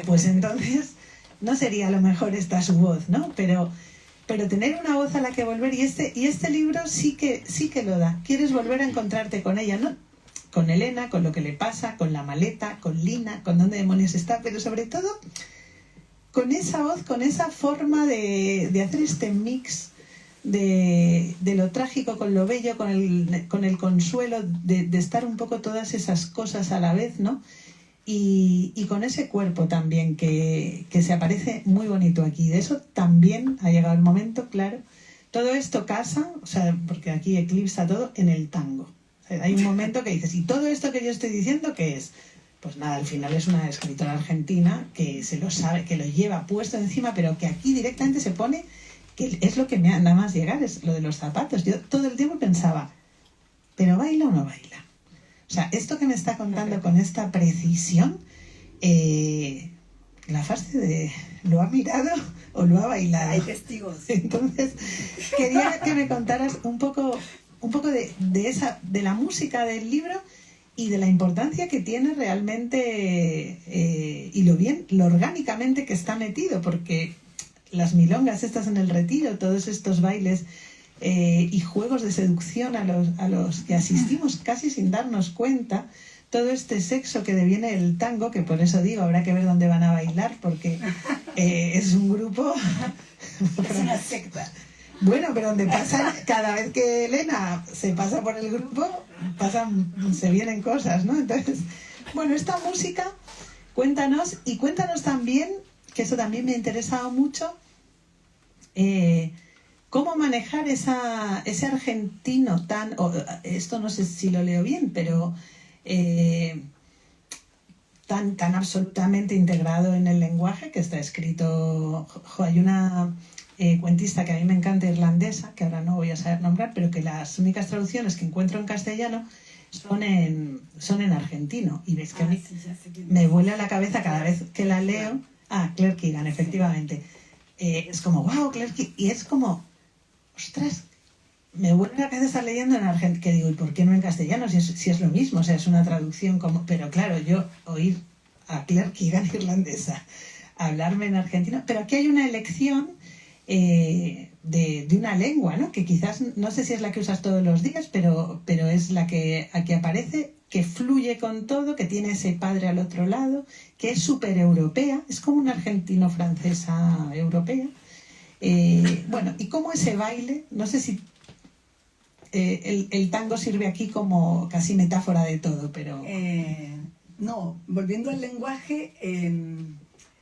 Pues entonces no sería a lo mejor esta su voz, ¿no? Pero tener una voz a la que volver, y este libro sí que lo da. Quieres volver a encontrarte con ella, ¿no? Con Elena, con lo que le pasa, con la maleta, con Lina, con dónde demonios está, pero sobre todo con esa voz, con esa forma de hacer este mix de lo trágico con lo bello, con el consuelo, de estar un poco todas esas cosas a la vez, ¿no? Y con ese cuerpo también que se aparece muy bonito aquí. De eso también ha llegado el momento, claro. Todo esto casa, o sea, porque aquí eclipsa todo, en el tango. O sea, hay un momento que dices, ¿y todo esto que yo estoy diciendo qué es? Pues nada, al final es una escritora argentina que se lo sabe, que lo lleva puesto encima, pero que aquí directamente se pone, que es lo que me nada más llegar, es lo de los zapatos. Yo todo el tiempo pensaba, ¿pero baila o no baila? O sea, esto que me está contando con esta precisión, la Fasce ¿lo ha mirado o lo ha bailado? Hay testigos. Entonces, quería que me contaras un poco de la música del libro y de la importancia que tiene realmente y lo orgánicamente que está metido, porque las milongas estas en el retiro, todos estos bailes y juegos de seducción a los que asistimos casi sin darnos cuenta, todo este sexo que deviene el tango, que por eso digo, habrá que ver dónde van a bailar, porque es un grupo... Es una secta. Bueno, pero donde pasan, cada vez que Elena se pasa por el grupo, se vienen cosas, ¿no? Entonces, bueno, esta música, cuéntanos también, que eso también me ha interesado mucho, cómo manejar ese argentino esto no sé si lo leo bien, pero tan absolutamente integrado en el lenguaje, que está escrito... hay una cuentista que a mí me encanta, irlandesa, que ahora no voy a saber nombrar, pero que las únicas traducciones que encuentro en castellano son en argentino. Y ves que a mí me vuela la cabeza cada vez que la leo. Claire Keegan, efectivamente. Es como, wow, Claire Keegan. Y es como, ostras, me vuelve la cabeza estar leyendo en argentino, que digo, ¿y por qué no en castellano? Si es lo mismo, o sea, es una traducción como... Pero claro, yo oír a Claire Keegan, irlandesa, hablarme en argentino... Pero aquí hay una elección de una lengua, ¿no? Que quizás, no sé si es la que usas todos los días, pero es la que aquí aparece, que fluye con todo, que tiene ese padre al otro lado, que es súper europea, es como una argentino-francesa europea. Bueno, y cómo ese baile, no sé si el tango sirve aquí como casi metáfora de todo, pero... No, volviendo al lenguaje,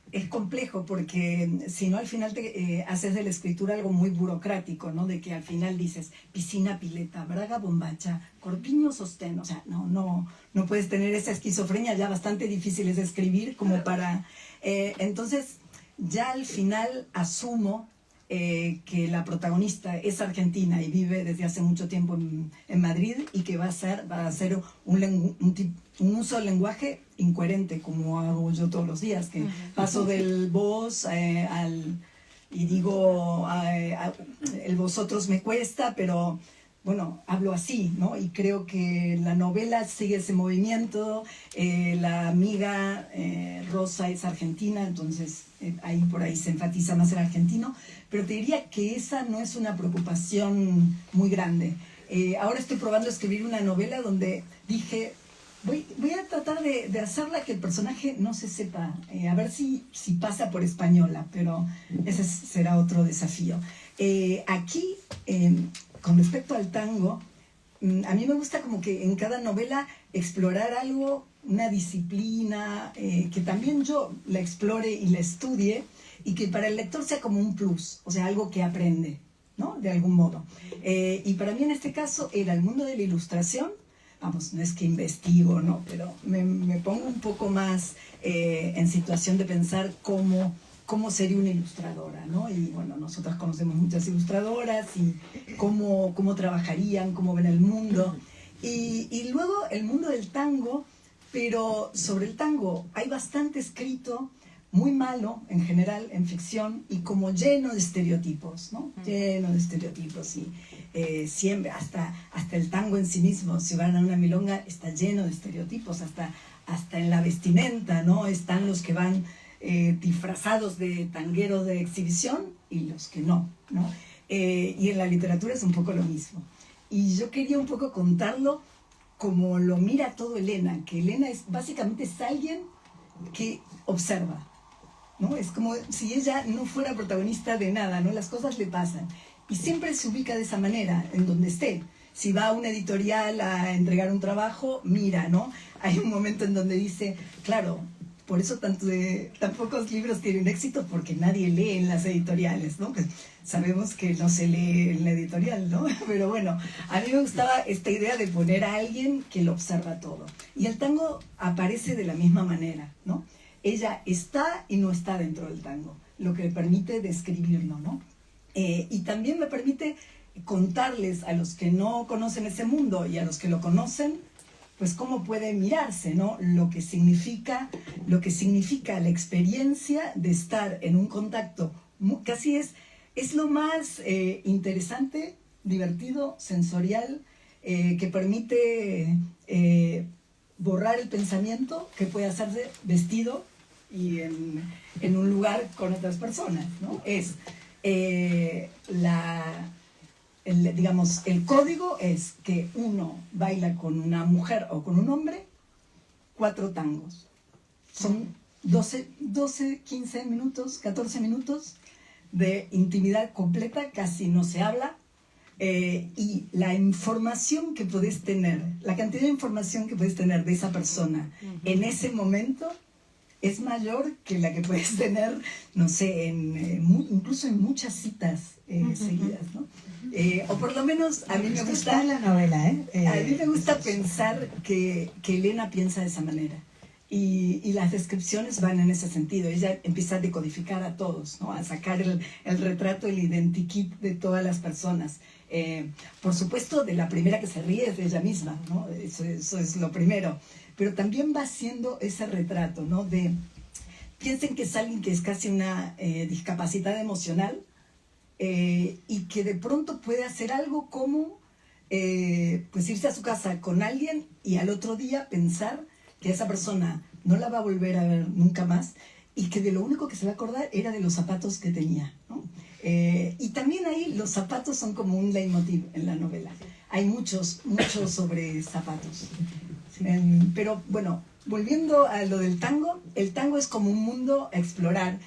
es complejo porque si no al final te haces de la escritura algo muy burocrático, ¿no? De que al final dices piscina, pileta, braga, bombacha, corpiño, sostén, o sea, no puedes tener esa esquizofrenia ya bastante difíciles de escribir como para... entonces ya al final asumo que la protagonista es argentina y vive desde hace mucho tiempo en Madrid y que va a hacer un uso del lenguaje incoherente, como hago yo todos los días, que paso del vos y digo el vosotros me cuesta, pero bueno, hablo así, ¿no? Y creo que la novela sigue ese movimiento. La amiga Rosa es argentina, entonces ahí por ahí se enfatiza más el argentino, pero te diría que esa no es una preocupación muy grande. Ahora estoy probando escribir una novela donde dije, voy a tratar de hacerla que el personaje no se sepa, a ver si pasa por española, pero ese será otro desafío. Aquí, con respecto al tango, a mí me gusta como que en cada novela explorar algo, una disciplina, que también yo la explore y la estudie, y que para el lector sea como un plus, o sea, algo que aprende, ¿no? De algún modo. Y para mí en este caso era el mundo de la ilustración. Vamos, no es que investigo, ¿no? Pero me pongo un poco más en situación de pensar cómo sería una ilustradora, ¿no? Y bueno, nosotras conocemos muchas ilustradoras y cómo trabajarían, cómo ven el mundo. Y luego el mundo del tango, pero sobre el tango hay bastante escrito, muy malo en general, en ficción, y como lleno de estereotipos, ¿no? Lleno de estereotipos, y siempre, hasta el tango en sí mismo, si van a una milonga, está lleno de estereotipos, hasta en la vestimenta, ¿no? Están los que van disfrazados de tangueros de exhibición y los que no, ¿no? Y en la literatura es un poco lo mismo. Y yo quería un poco contarlo como lo mira todo Elena, que Elena básicamente es alguien que observa, ¿no? Es como si ella no fuera protagonista de nada, ¿no? Las cosas le pasan. Y siempre se ubica de esa manera, en donde esté. Si va a una editorial a entregar un trabajo, mira, ¿no? Hay un momento en donde dice, claro, por eso tan pocos libros tienen éxito, porque nadie lee en las editoriales, ¿no? Pues sabemos que no se lee en la editorial, ¿no? Pero bueno, a mí me gustaba esta idea de poner a alguien que lo observa todo. Y el tango aparece de la misma manera, ¿no? Ella está y no está dentro del tango, lo que le permite describirlo, ¿no? Y también me permite contarles a los que no conocen ese mundo y a los que lo conocen, pues cómo puede mirarse, ¿no? Lo que significa la experiencia de estar en un contacto, casi es lo más interesante, divertido, sensorial, que permite borrar el pensamiento, que puede hacerse vestido y en un lugar con otras personas, ¿no? Digamos, el código es que uno baila con una mujer o con un hombre 4 tangos. Son 12, 15 minutos, 14 minutos de intimidad completa, casi no se habla, y la información que podés tener, la cantidad de información que podés tener de esa persona en ese momento es mayor que la que puedes tener, no sé, incluso en muchas citas seguidas, ¿no? O por lo menos a mí me gusta... Está en la novela, a mí me gusta pensar que Elena piensa de esa manera. Y las descripciones van en ese sentido. Ella empieza a decodificar a todos, ¿no? A sacar el retrato, el identikit de todas las personas. Por supuesto, de la primera que se ríe es de ella misma, ¿no? Eso es lo primero. Pero también va haciendo ese retrato, ¿no? Piensen que es alguien que es casi una discapacidad emocional y que de pronto puede hacer algo como pues irse a su casa con alguien y al otro día pensar que esa persona no la va a volver a ver nunca más y que de lo único que se va a acordar era de los zapatos que tenía, ¿no? Y también ahí los zapatos son como un leitmotiv en la novela. Hay muchos sobre zapatos. Pero bueno, volviendo a lo del tango, el tango es como un mundo a explorar.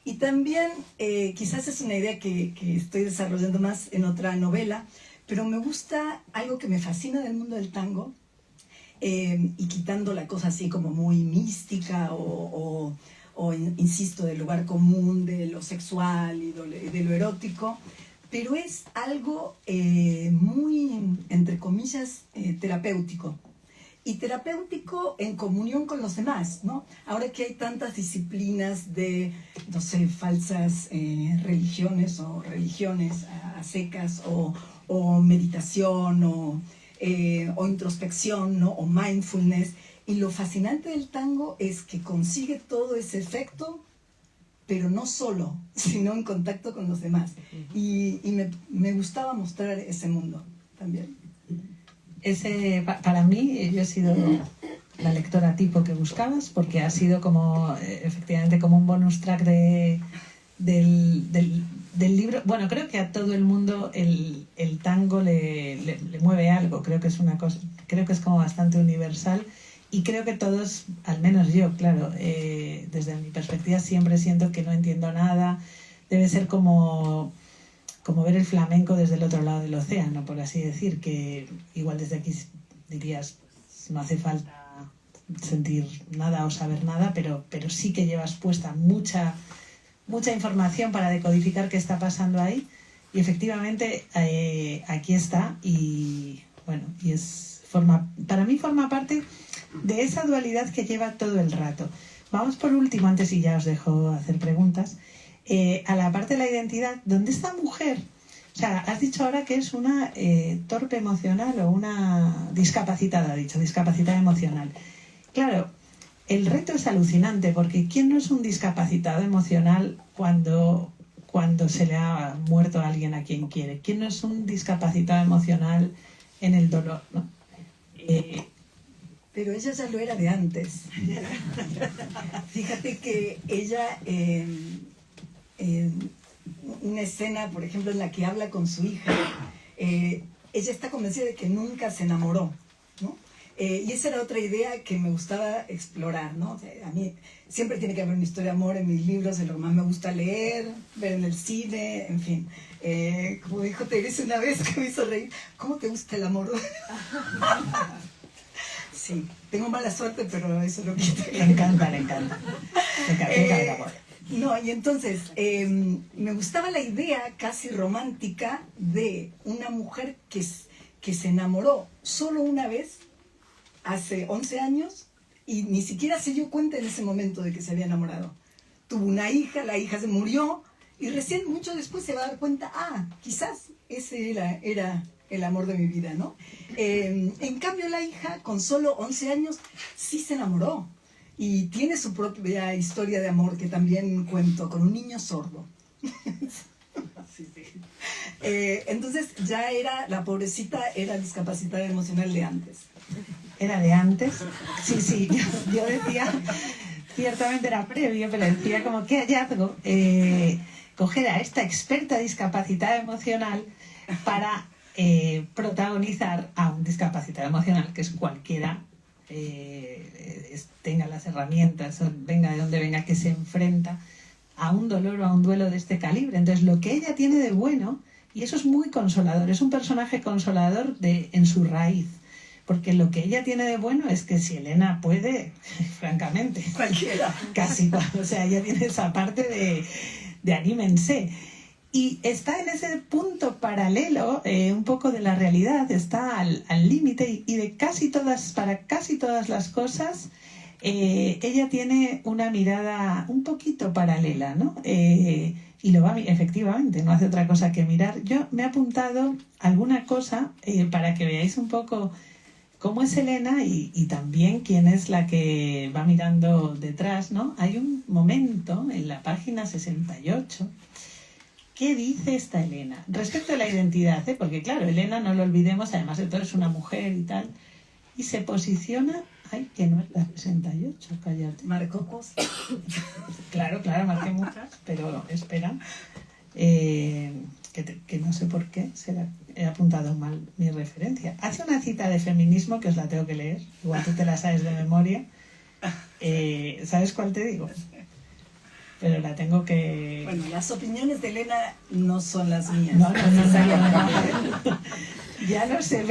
Y también, quizás es una idea que estoy desarrollando más en otra novela, pero me gusta algo que me fascina del mundo del tango, y quitando la cosa así como muy mística insisto, del lugar común, de lo sexual y de lo erótico, pero es algo muy, entre comillas, terapéutico. Y terapéutico en comunión con los demás, ¿no? Ahora que hay tantas disciplinas de, no sé, falsas religiones o religiones a secas o meditación o introspección, ¿no? O mindfulness. Y lo fascinante del tango es que consigue todo ese efecto, pero no solo, sino en contacto con los demás. Y me gustaba mostrar ese mundo también. Para mí, yo he sido la lectora tipo que buscabas, porque ha sido como, efectivamente, como un bonus track del libro. Bueno, creo que a todo el mundo el tango le mueve algo. Creo que es una cosa, creo que es como bastante universal. Y creo que todos, al menos yo, claro, desde mi perspectiva siempre siento que no entiendo nada. Debe ser como ver el flamenco desde el otro lado del océano, por así decir, que igual desde aquí dirías, no hace falta sentir nada o saber nada, pero sí que llevas puesta mucha información para decodificar qué está pasando ahí. Y efectivamente aquí está y bueno, para mí forma parte de esa dualidad que lleva todo el rato. Vamos por último, antes y ya os dejo hacer preguntas, a la parte de la identidad, donde esta mujer, o sea, has dicho ahora que es una torpe emocional o una discapacitada, discapacitada emocional. Claro, el reto es alucinante, porque ¿quién no es un discapacitado emocional cuando se le ha muerto a alguien a quien quiere? ¿Quién no es un discapacitado emocional en el dolor, ¿no? Pero ella ya lo era de antes. Fíjate que ella, una escena, por ejemplo, en la que habla con su hija, ella está convencida de que nunca se enamoró, ¿no? Y esa era otra idea que me gustaba explorar, ¿no? O sea, a mí siempre tiene que haber una historia de amor en mis libros, es lo que más me gusta leer, ver en el cine, en fin. Como dijo Teresa una vez que me hizo reír, ¿cómo te gusta el amor? Sí, tengo mala suerte, pero eso lo quita. Le encanta el amor. No, y entonces me gustaba la idea casi romántica de una mujer que se enamoró solo una vez, hace 11 años, y ni siquiera se dio cuenta en ese momento de que se había enamorado. Tuvo una hija, la hija se murió, y recién mucho después se va a dar cuenta, quizás ese era el amor de mi vida, ¿no? En cambio la hija, con solo 11 años, sí se enamoró. Y tiene su propia historia de amor que también cuento, con un niño sordo. Sí. Entonces ya la pobrecita era discapacitada emocional de antes. ¿Era de antes? Sí, yo decía, ciertamente era previo, pero decía como qué hallazgo coger a esta experta discapacitada emocional para protagonizar a un discapacitado emocional, que es cualquiera, tenga las herramientas, venga de donde venga, que se enfrenta a un dolor o a un duelo de este calibre. Entonces, lo que ella tiene de bueno, y eso es muy consolador, es un personaje consolador en su raíz, porque lo que ella tiene de bueno es que si Elena puede, francamente, cualquiera, casi, o sea, ella tiene esa parte de anímense. Y está en ese punto paralelo, un poco de la realidad, está al límite y de para casi todas las cosas, ella tiene una mirada un poquito paralela, ¿no? Y lo va, efectivamente, no hace otra cosa que mirar. Yo me he apuntado alguna cosa para que veáis un poco cómo es Elena y también quién es la que va mirando detrás, ¿no? Hay un momento en la página 68. ¿Qué dice esta Elena? Respecto a la identidad, porque claro, Elena, no lo olvidemos, además de todo es una mujer y tal, y se posiciona, ay, que no es la 68, cállate. Marcó cosas. Claro, marqué muchas, pero espera, que no sé por qué, he apuntado mal mi referencia. Hace una cita de feminismo que os la tengo que leer, igual tú te la sabes de memoria. ¿Sabes cuál te digo? Pero la tengo que... Bueno, las opiniones de Elena no son las mías. No. Ya lo sé,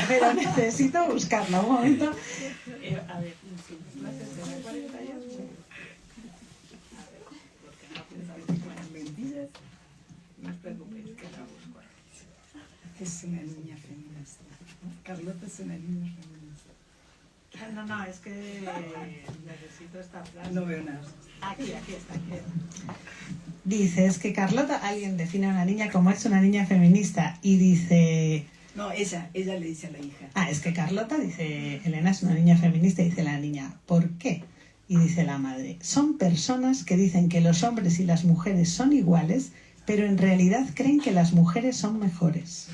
pero necesito buscarla. Un momento. A ver, no sé, ¿será 48? No os preocupéis, que la busco. Es una niña feminista. Carlota es una niña feminista. No, es que necesito esta frase. No veo nada. Aquí está. Dice, es que Carlota, alguien define a una niña como es una niña feminista y dice... No, ella le dice a la hija. Es que Carlota dice, Elena es una niña feminista y dice la niña, ¿por qué? Y dice la madre, son personas que dicen que los hombres y las mujeres son iguales, pero en realidad creen que las mujeres son mejores.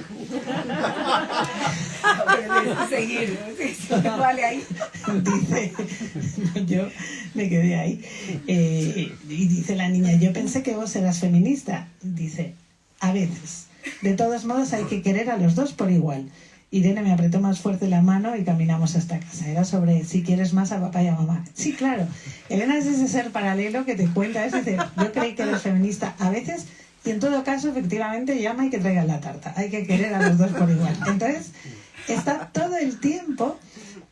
Seguir, vale ahí. Dice, yo me quedé ahí. Y dice la niña, yo pensé que vos eras feminista. Dice, a veces. De todos modos hay que querer a los dos por igual. Irene me apretó más fuerte la mano y caminamos hasta casa. Era sobre si quieres más a papá y a mamá. Sí, claro. Elena es ese ser paralelo que te cuenta. Es decir, yo creí que eres feminista a veces y en todo caso, efectivamente, llama y que traigan la tarta. Hay que querer a los dos por igual. Entonces, está todo el tiempo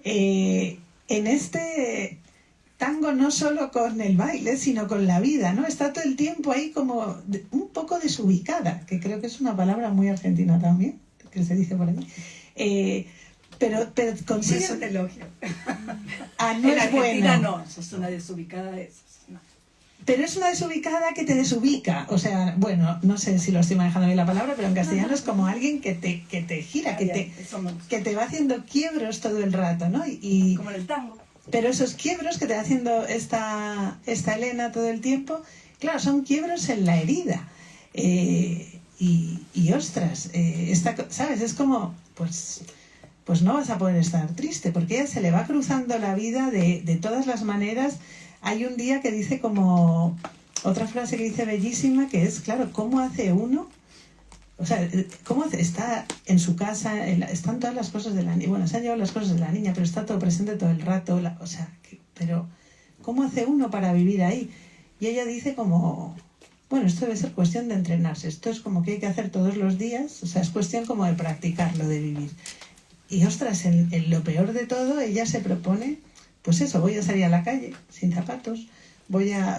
en este tango no solo con el baile, sino con la vida, ¿no? Está todo el tiempo ahí como un poco desubicada, que creo que es una palabra muy argentina también, que se dice por ahí. Pero consigue... Es un elogio. No en es Argentina bueno. No, es una desubicada de esos. No. Pero es una desubicada que te desubica. O sea, bueno, no sé si lo estoy manejando bien la palabra, pero en castellano es como alguien que te gira, que te va haciendo quiebros todo el rato, ¿no? Y como en el tango. Pero esos quiebros que te va haciendo esta Elena todo el tiempo, claro, son quiebros en la herida. Y ostras, ¿sabes? Es como, pues no vas a poder estar triste, porque ella se le va cruzando la vida de todas las maneras. Hay un día que dice como, otra frase que dice bellísima, que es, claro, ¿cómo hace uno? O sea, ¿cómo hace? Está en su casa, están todas las cosas de la niña, bueno, se han llevado las cosas de la niña, pero está todo presente todo el rato, pero ¿cómo hace uno para vivir ahí? Y ella dice como, bueno, esto debe ser cuestión de entrenarse, esto es como que hay que hacer todos los días, o sea, es cuestión como de practicarlo, de vivir. Y ostras, en lo peor de todo, ella se propone, pues eso, voy a salir a la calle sin zapatos,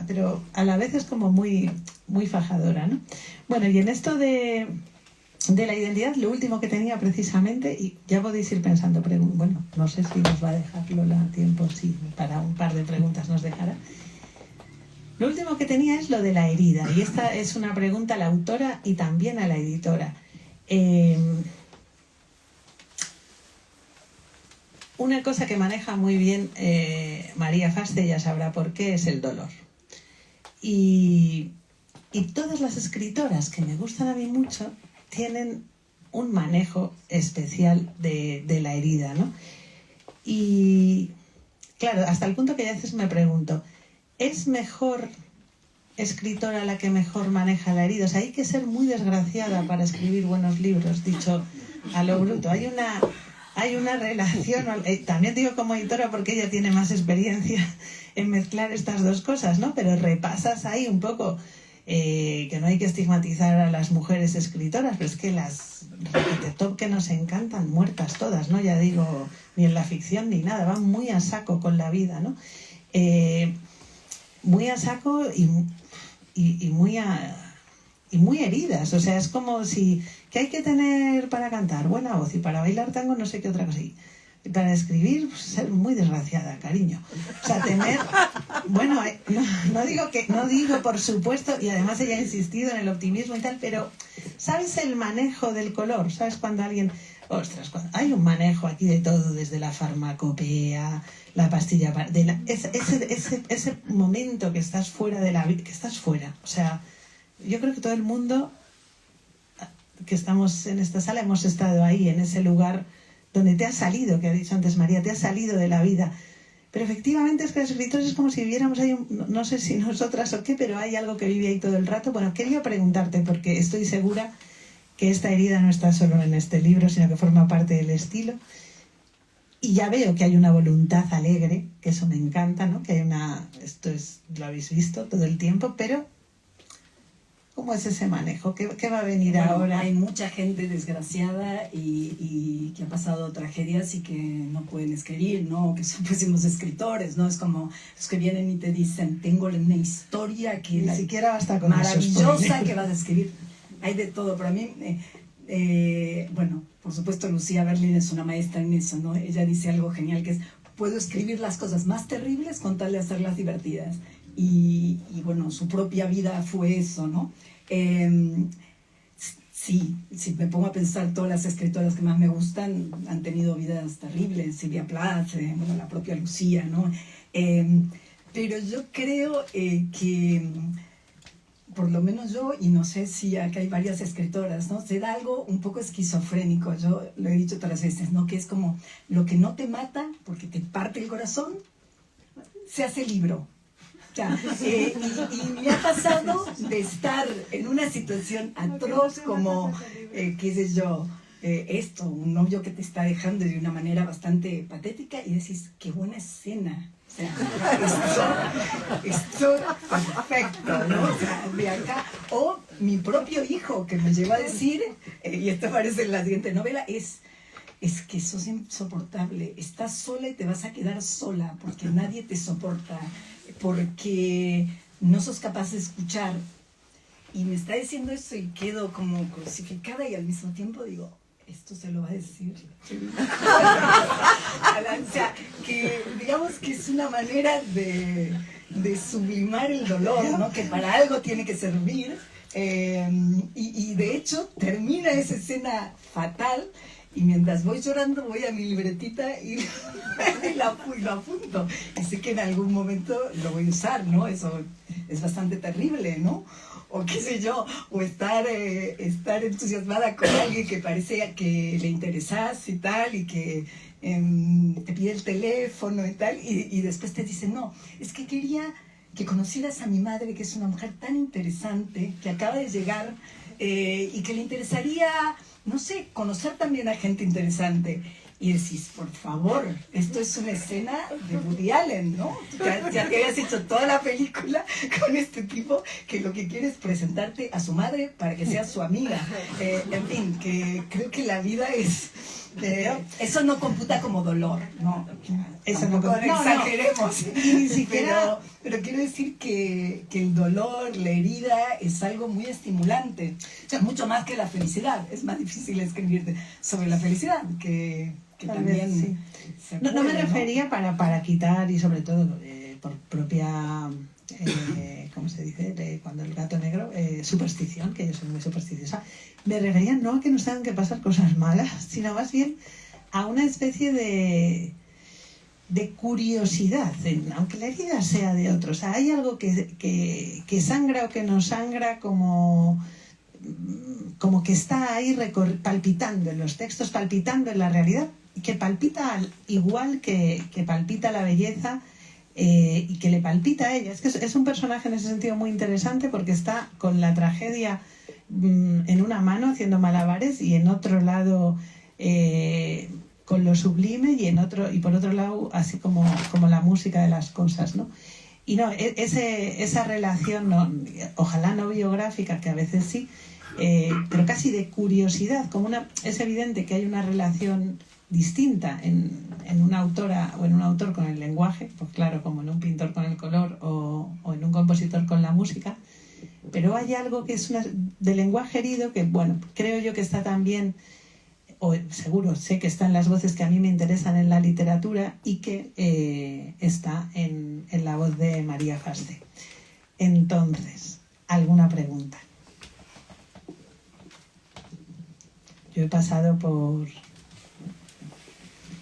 pero a la vez es como muy, muy fajadora, ¿no? Bueno, y en esto de la identidad, lo último que tenía precisamente, y ya podéis ir pensando, bueno, no sé si nos va a dejar Lola tiempo, sí, para un par de preguntas nos dejará. Lo último que tenía es lo de la herida, y esta es una pregunta a la autora y también a la editora. Una cosa que maneja muy bien María Fasce, ya sabrá por qué, es el dolor. Y todas las escritoras que me gustan a mí mucho tienen un manejo especial de la herida, ¿no? Y claro, hasta el punto que a veces me pregunto, ¿es mejor escritora la que mejor maneja la herida? O sea, hay que ser muy desgraciada para escribir buenos libros, dicho a lo bruto. Hay una relación, también digo como editora porque ella tiene más experiencia en mezclar estas dos cosas, ¿no? Pero repasas ahí un poco que no hay que estigmatizar a las mujeres escritoras, pero es que las top que nos encantan, muertas todas, ¿no? Ya digo, ni en la ficción ni nada, van muy a saco con la vida, ¿no? Muy a saco y muy heridas. O sea, es como si... ¿Qué hay que tener para cantar? Buena voz, y para bailar tango no sé qué otra cosa. Y para escribir, pues, ser muy desgraciada, cariño. O sea, tener... Bueno, no digo por supuesto, y además ella ha insistido en el optimismo y tal, pero ¿sabes el manejo del color? ¿Sabes cuando alguien... Ostras, hay un manejo aquí de todo, desde la farmacopea, la pastilla... Ese momento que estás fuera de la vida, que estás fuera. O sea, yo creo que todo el mundo que estamos en esta sala hemos estado ahí, en ese lugar donde te has salido, que ha dicho antes María, te has salido de la vida. Pero efectivamente es que los escritores es como si viviéramos ahí, no sé si nosotras o qué, pero hay algo que vive ahí todo el rato. Bueno, quería preguntarte, porque estoy segura que esta herida no está solo en este libro, sino que forma parte del estilo. Y ya veo que hay una voluntad alegre, que eso me encanta, ¿no? Que hay lo habéis visto todo el tiempo, pero ¿cómo es ese manejo? ¿Qué va a venir ahora? Hay mucha gente desgraciada y que ha pasado tragedias y que no pueden escribir, ¿no? Que son pésimos escritores, ¿no? Es como los que vienen y te dicen, tengo una historia que ni siquiera basta con maravillosa que vas a escribir. Hay de todo, pero a mí, bueno, por supuesto Lucía Berlin es una maestra en eso, ¿no? Ella dice algo genial que es, puedo escribir las cosas más terribles con tal de hacerlas divertidas. Y bueno, su propia vida fue eso, ¿no? Sí, si me pongo a pensar, todas las escritoras que más me gustan han tenido vidas terribles, Silvia Plath, bueno, la propia Lucía, ¿no? Pero yo creo que, por lo menos yo, y no sé si acá hay varias escritoras, ¿no? Se da algo un poco esquizofrénico, yo lo he dicho todas las veces, ¿no? Que es como lo que no te mata, porque te parte el corazón, se hace libro. Ya, y me ha pasado de estar en una situación atroz como, qué sé yo, un novio que te está dejando de una manera bastante patética y decís, qué buena escena. O sea, esto perfecto, ¿no? O sea, de acá. O mi propio hijo que me llegó a decir, y esto aparece en la siguiente novela, es que sos insoportable, estás sola y te vas a quedar sola porque nadie te soporta, porque no sos capaz de escuchar. Y me está diciendo eso y quedo como crucificada y al mismo tiempo digo, esto se lo va a decir. O sea, que digamos que es una manera de sublimar el dolor, ¿no? Que para algo tiene que servir. Y de hecho termina esa escena fatal. Y mientras voy llorando voy a mi libretita y lo apunto. Y sé que en algún momento lo voy a usar, ¿no? Eso es bastante terrible, ¿no? O qué sé yo, o estar entusiasmada con alguien que parece que le interesas y tal, y que te pide el teléfono y tal, y después te dice, no, es que quería que conocieras a mi madre, que es una mujer tan interesante, que acaba de llegar, y que le interesaría, no sé, conocer también a gente interesante. Y decís, por favor, esto es una escena de Woody Allen, ¿no? Ya te habías hecho toda la película con este tipo que lo que quiere es presentarte a su madre para que sea su amiga. En fin, que creo que la vida es... eso no computa como dolor, ¿no? Eso no exageremos. No. Ni siquiera... pero quiero decir que el dolor, la herida, es algo muy estimulante. O sea, mucho más que la felicidad. Es más difícil escribir sobre la felicidad que también sí. se puede, no me refería para quitar, y sobre todo por propia... ¿cómo se dice? Cuando el gato negro, superstición, que yo soy muy supersticiosa, me refería no a que nos tengan que pasar cosas malas, sino más bien a una especie de curiosidad, aunque la herida sea de otros. O sea, hay algo que sangra o que no sangra, como que está ahí palpitando en los textos, palpitando en la realidad, que palpita igual que palpita la belleza y que le palpita a ella. Es que es un personaje en ese sentido muy interesante porque está con la tragedia en una mano haciendo malabares y en otro lado con lo sublime y por otro lado así como la música de las cosas, ¿no? Y no, esa relación, no, ojalá no biográfica, que a veces sí, pero casi de curiosidad, es evidente que hay una relación distinta en una autora o en un autor con el lenguaje, pues claro, como en un pintor con el color o en un compositor con la música, pero hay algo que es de lenguaje herido que, bueno, creo yo que está también, o seguro sé que está en las voces que a mí me interesan en la literatura y que está en la voz de María Fasce. Entonces, ¿alguna pregunta? Yo he pasado por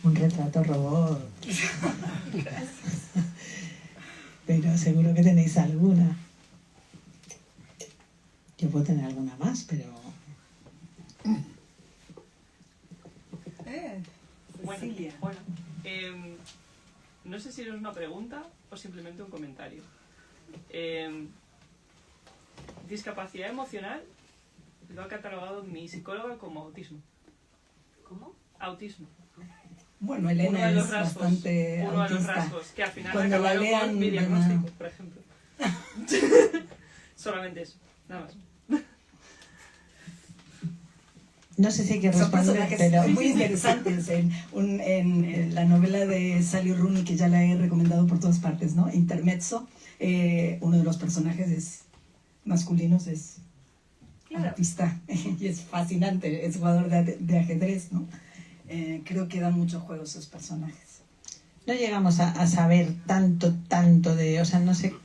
un retrato robot. Pero seguro que tenéis alguna. Yo puedo tener alguna más, pero... Cecilia. Bueno, no sé si es una pregunta o simplemente un comentario. Discapacidad emocional lo ha catalogado mi psicóloga como autismo. ¿Cómo? Autismo. Bueno, Elena Uno es bastante uno de los autista. rasgos, que al final Cuando la acabaron lean, con mi diagnóstico, por ejemplo. Solamente eso, nada más. No sé si hay que Son responder, personajes pero... muy interesantes en la novela de Sally Rooney, que ya la he recomendado por todas partes, ¿no? Intermezzo, uno de los personajes masculinos es autista y es fascinante, es jugador de ajedrez, ¿no? Creo que dan mucho juego esos personajes. No llegamos a saber tanto de... O sea, no sé,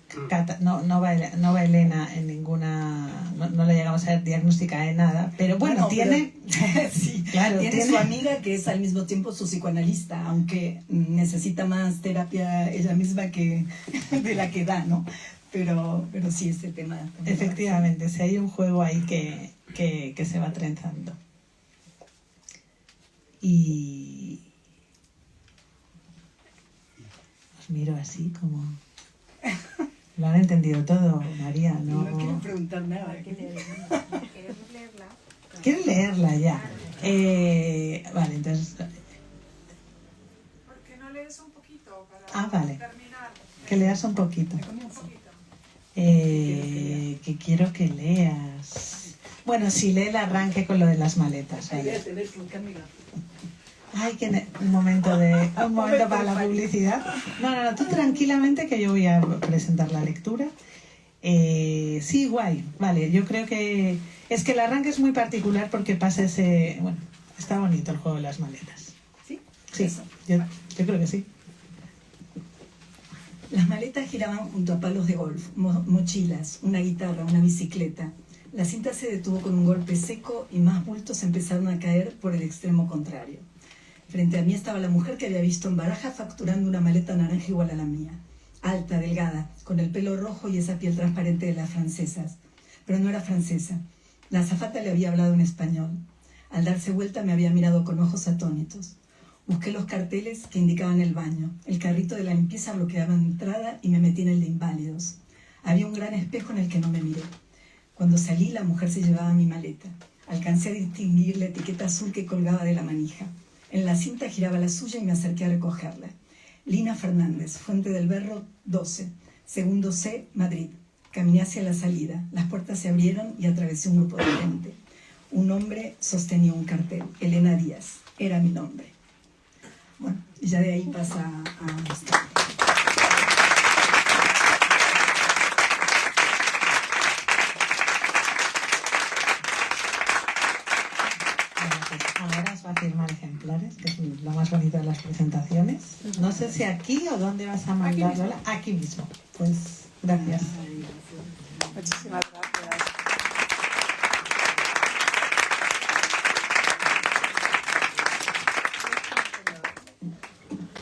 no va Elena en ninguna... No la llegamos a ver diagnóstica de nada, pero bueno, tiene... Sí, claro, tiene su amiga que es al mismo tiempo su psicoanalista, aunque necesita más terapia ella misma que de la que da, ¿no? Pero sí, este tema... Efectivamente, si hay un juego ahí que se va trenzando. Y... os miro así como... Lo han entendido todo, María, ¿no? No quiero preguntar nada. ¿Quieres leerla? ¿Quieres leerla ya? Vale, entonces... ¿Por qué no lees un poquito para vale. terminar? Que leas un poquito. Un poquito. Que quiero que leas... Bueno, sí, lee el arranque con lo de las maletas. ¿Vale? Ay, un momento para la publicidad. No, tú tranquilamente que yo voy a presentar la lectura. Sí, guay, vale, yo creo que... Es que el arranque es muy particular porque pasa ese... Bueno, está bonito el juego de las maletas. ¿Sí? Sí, yo creo que sí. Las maletas giraban junto a palos de golf, mochilas, una guitarra, una bicicleta. La cinta se detuvo con un golpe seco y más bultos empezaron a caer por el extremo contrario. Frente a mí estaba la mujer que había visto en Baraja facturando una maleta naranja igual a la mía. Alta, delgada, con el pelo rojo y esa piel transparente de las francesas. Pero no era francesa. La azafata le había hablado en español. Al darse vuelta me había mirado con ojos atónitos. Busqué los carteles que indicaban el baño. El carrito de la limpieza bloqueaba mi entrada y me metí en el de inválidos. Había un gran espejo en el que no me miré. Cuando salí, la mujer se llevaba mi maleta. Alcancé a distinguir la etiqueta azul que colgaba de la manija. En la cinta giraba la suya y me acerqué a recogerla. Lina Fernández, Fuente del Berro 12, segundo C, Madrid. Caminé hacia la salida. Las puertas se abrieron y atravesé un grupo de gente. Un hombre sostenía un cartel. Elena Díaz. Era mi nombre. Bueno, y ya de ahí pasa a esto. Ahora os va a firmar ejemplares, que es lo más bonito de las presentaciones. No sé si aquí o dónde vas a mandarla. Aquí mismo. Pues gracias. Muchísimas gracias.